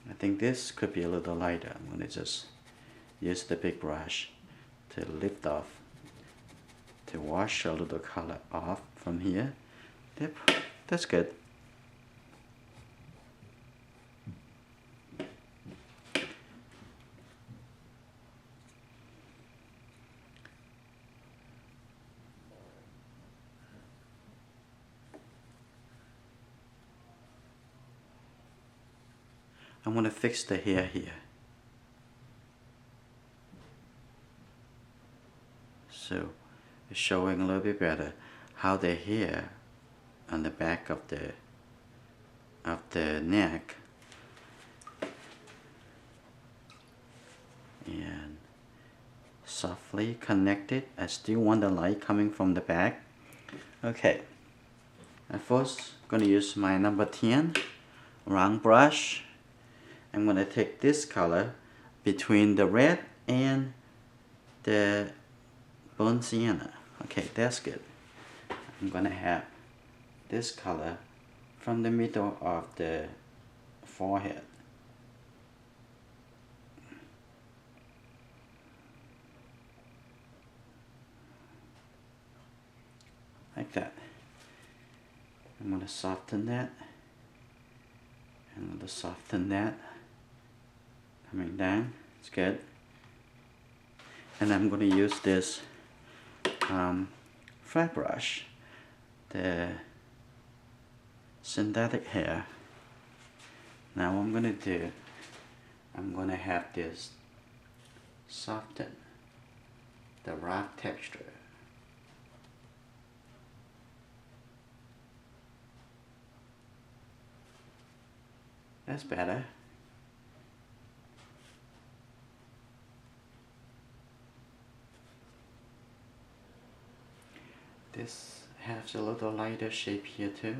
I think this could be a little lighter. I'm going to just use the big brush to lift off, to wash a little color off from here. Yep, that's good. I'm going to fix the hair here. So it's showing a little bit better how the hair on the back of the neck and softly connected. I still want the light coming from the back. Okay, at first I'm going to use my number 10 round brush. I'm going to take this color between the red and the burnt sienna. Okay, that's good. I'm going to have this color from the middle of the forehead. Like that. I'm going to soften that. And I'm going to soften that. Coming down, it's good. And I'm going to use this flat brush, the synthetic hair. Now what I'm going to do, I'm going to have this soften the rough texture. That's better. This has a little lighter shape here too.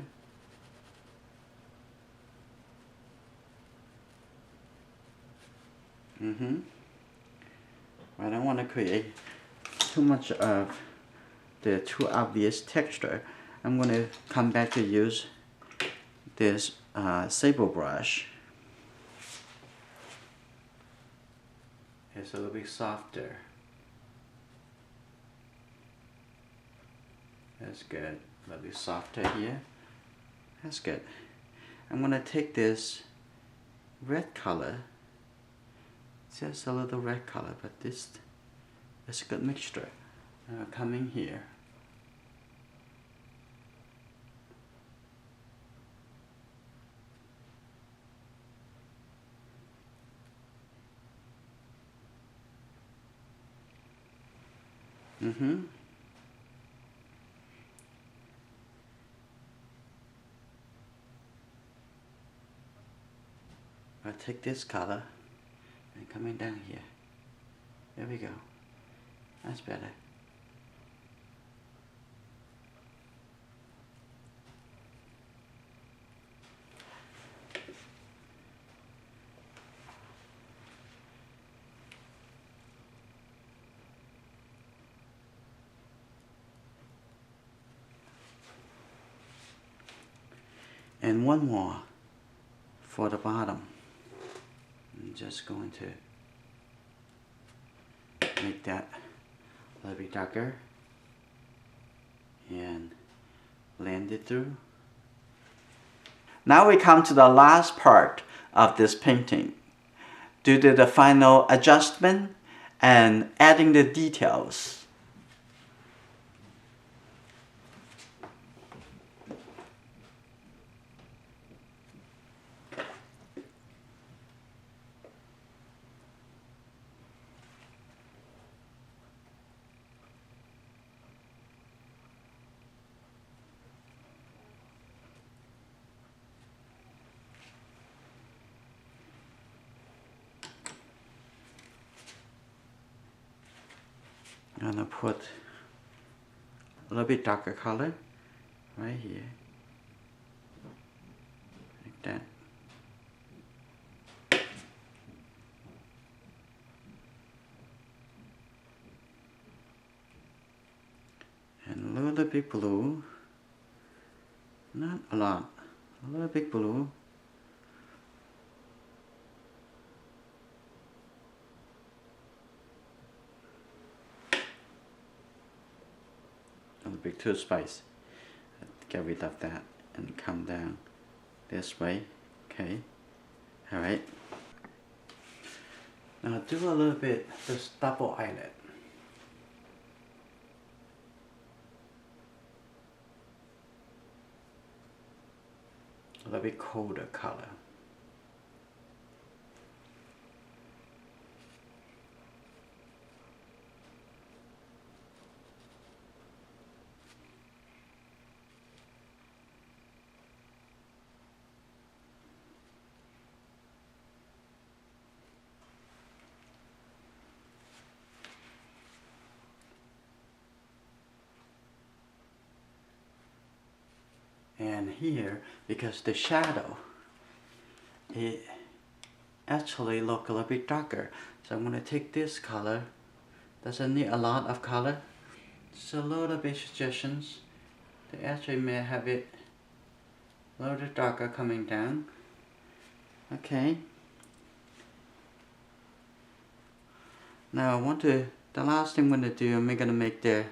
I don't want to create too much of the too obvious texture. I'm going to come back to use this sable brush. It's a little bit softer. That's good. A little bit softer here. That's good. I'm going to take this red color. Just a little red color, but this is a good mixture. Coming here. I'll take this color and coming down here. There we go. That's better. And one more for the bottom. I'm just going to make that a little bit darker and blend it through. Now we come to the last part of this painting. Due to the final adjustment and adding the details. I'm gonna put a little bit darker color right here, like that. And a little bit blue, not a lot, a little bit blue. A little bit too spicy. Get rid of that and come down this way. Okay, alright. Now do a little bit this double eyelid. A little bit colder color. And here, because the shadow, it actually look a little bit darker. So I'm going to take this color, doesn't need a lot of color, just a little bit suggestions. They actually may have it a little bit darker coming down. Okay. Now I want to, the last thing I'm going to do, I'm going to make the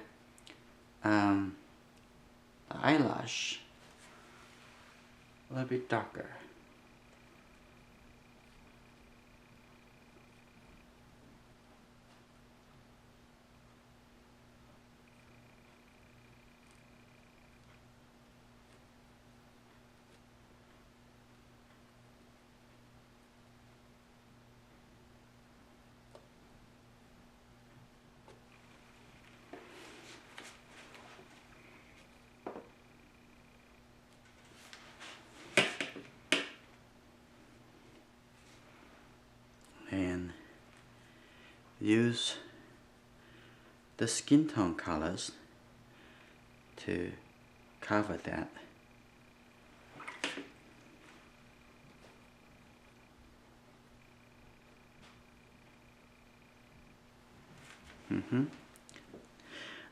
eyelash a little bit darker. And use the skin tone colors to cover that.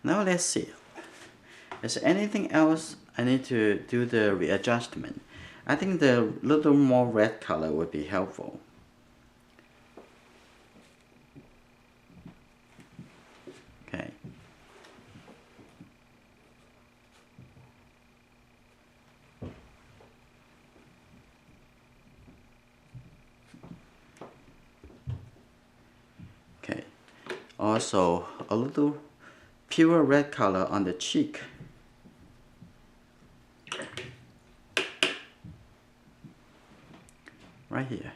Now let's see. Is there anything else I need to do the readjustment? I think the little more red color would be helpful. Okay. Okay. Also, a little pure red color on the cheek. Right here.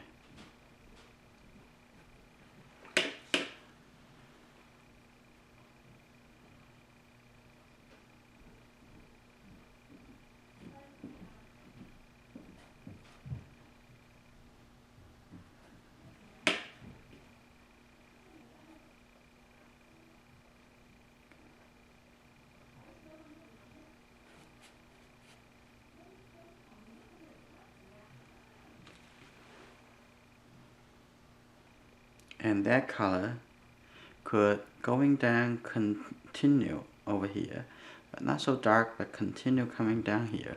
And that color could going down continue over here, but not so dark, but continue coming down here.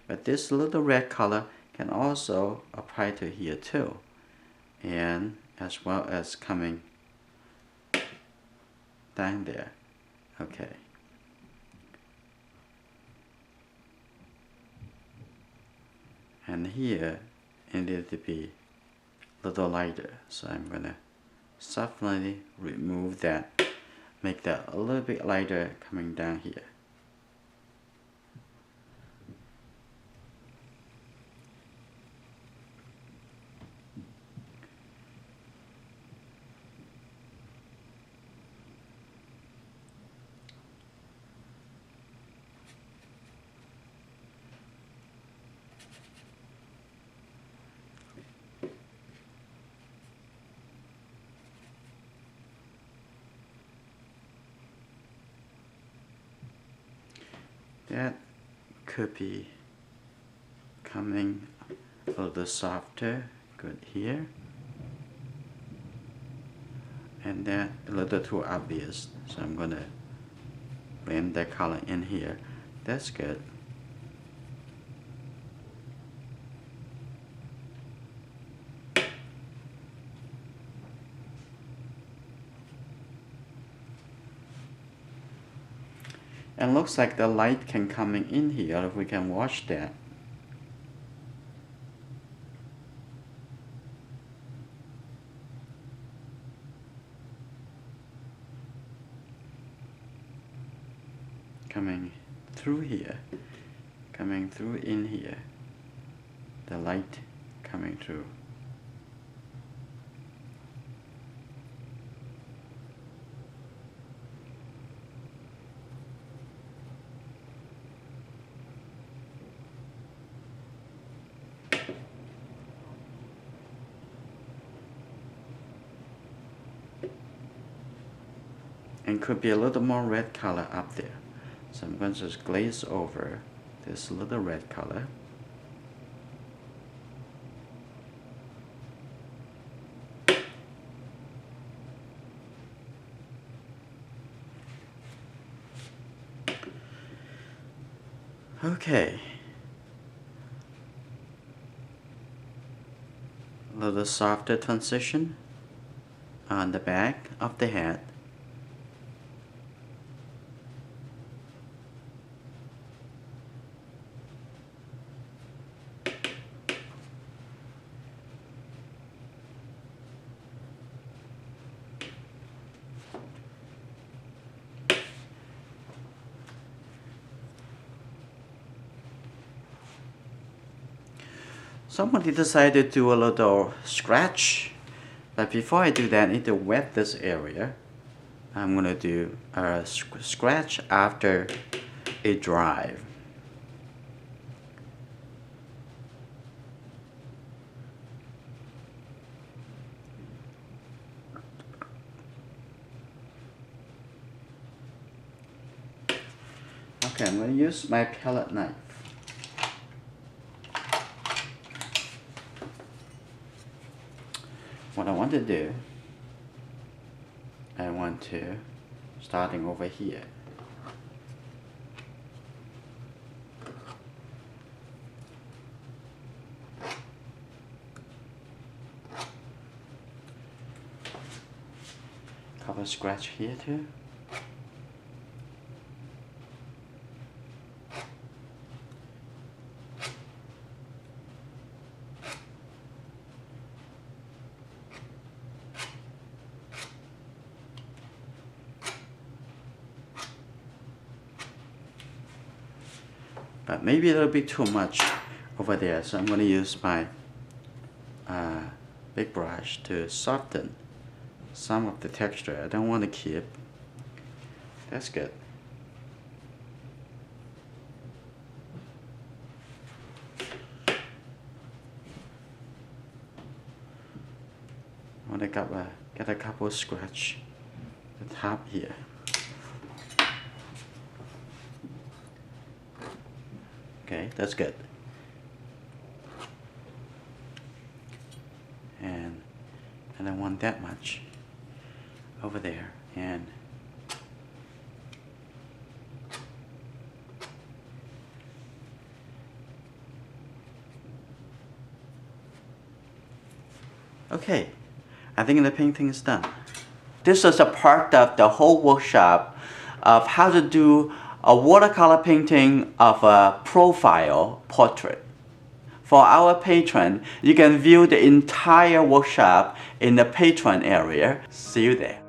But this little red color can also apply to here too, and as well as coming down there. Okay. And here it needs to be a little lighter, so I'm gonna softly remove that, make that a little bit lighter coming down here. that could be coming a little softer. Good here. And that a little too obvious, so I'm gonna blend that color in here. That's good. And looks like the light can coming in here if we can watch that. Coming through here, coming through in here, the light coming through. And could be a little more red color up there. So I'm going to just glaze over this little red color. Okay. A little softer transition on the back of the head. Somebody decided to do a little scratch, but before I do that, I need to wet this area. I'm going to do a scratch after it dries. Okay, I'm going to use my palette knife. What I want to do, I want to, starting over here, couple scratch here too. But maybe a little bit too much over there, so I'm going to use my big brush to soften some of the texture. I don't want to keep. That's good. I want to get a couple of scratch at the top here. Okay, that's good. And I don't want that much over there. And okay, I think the painting is done. This is a part of the whole workshop of how to do a watercolor painting of a profile portrait. For our patron, you can view the entire workshop in the patron area. See you there.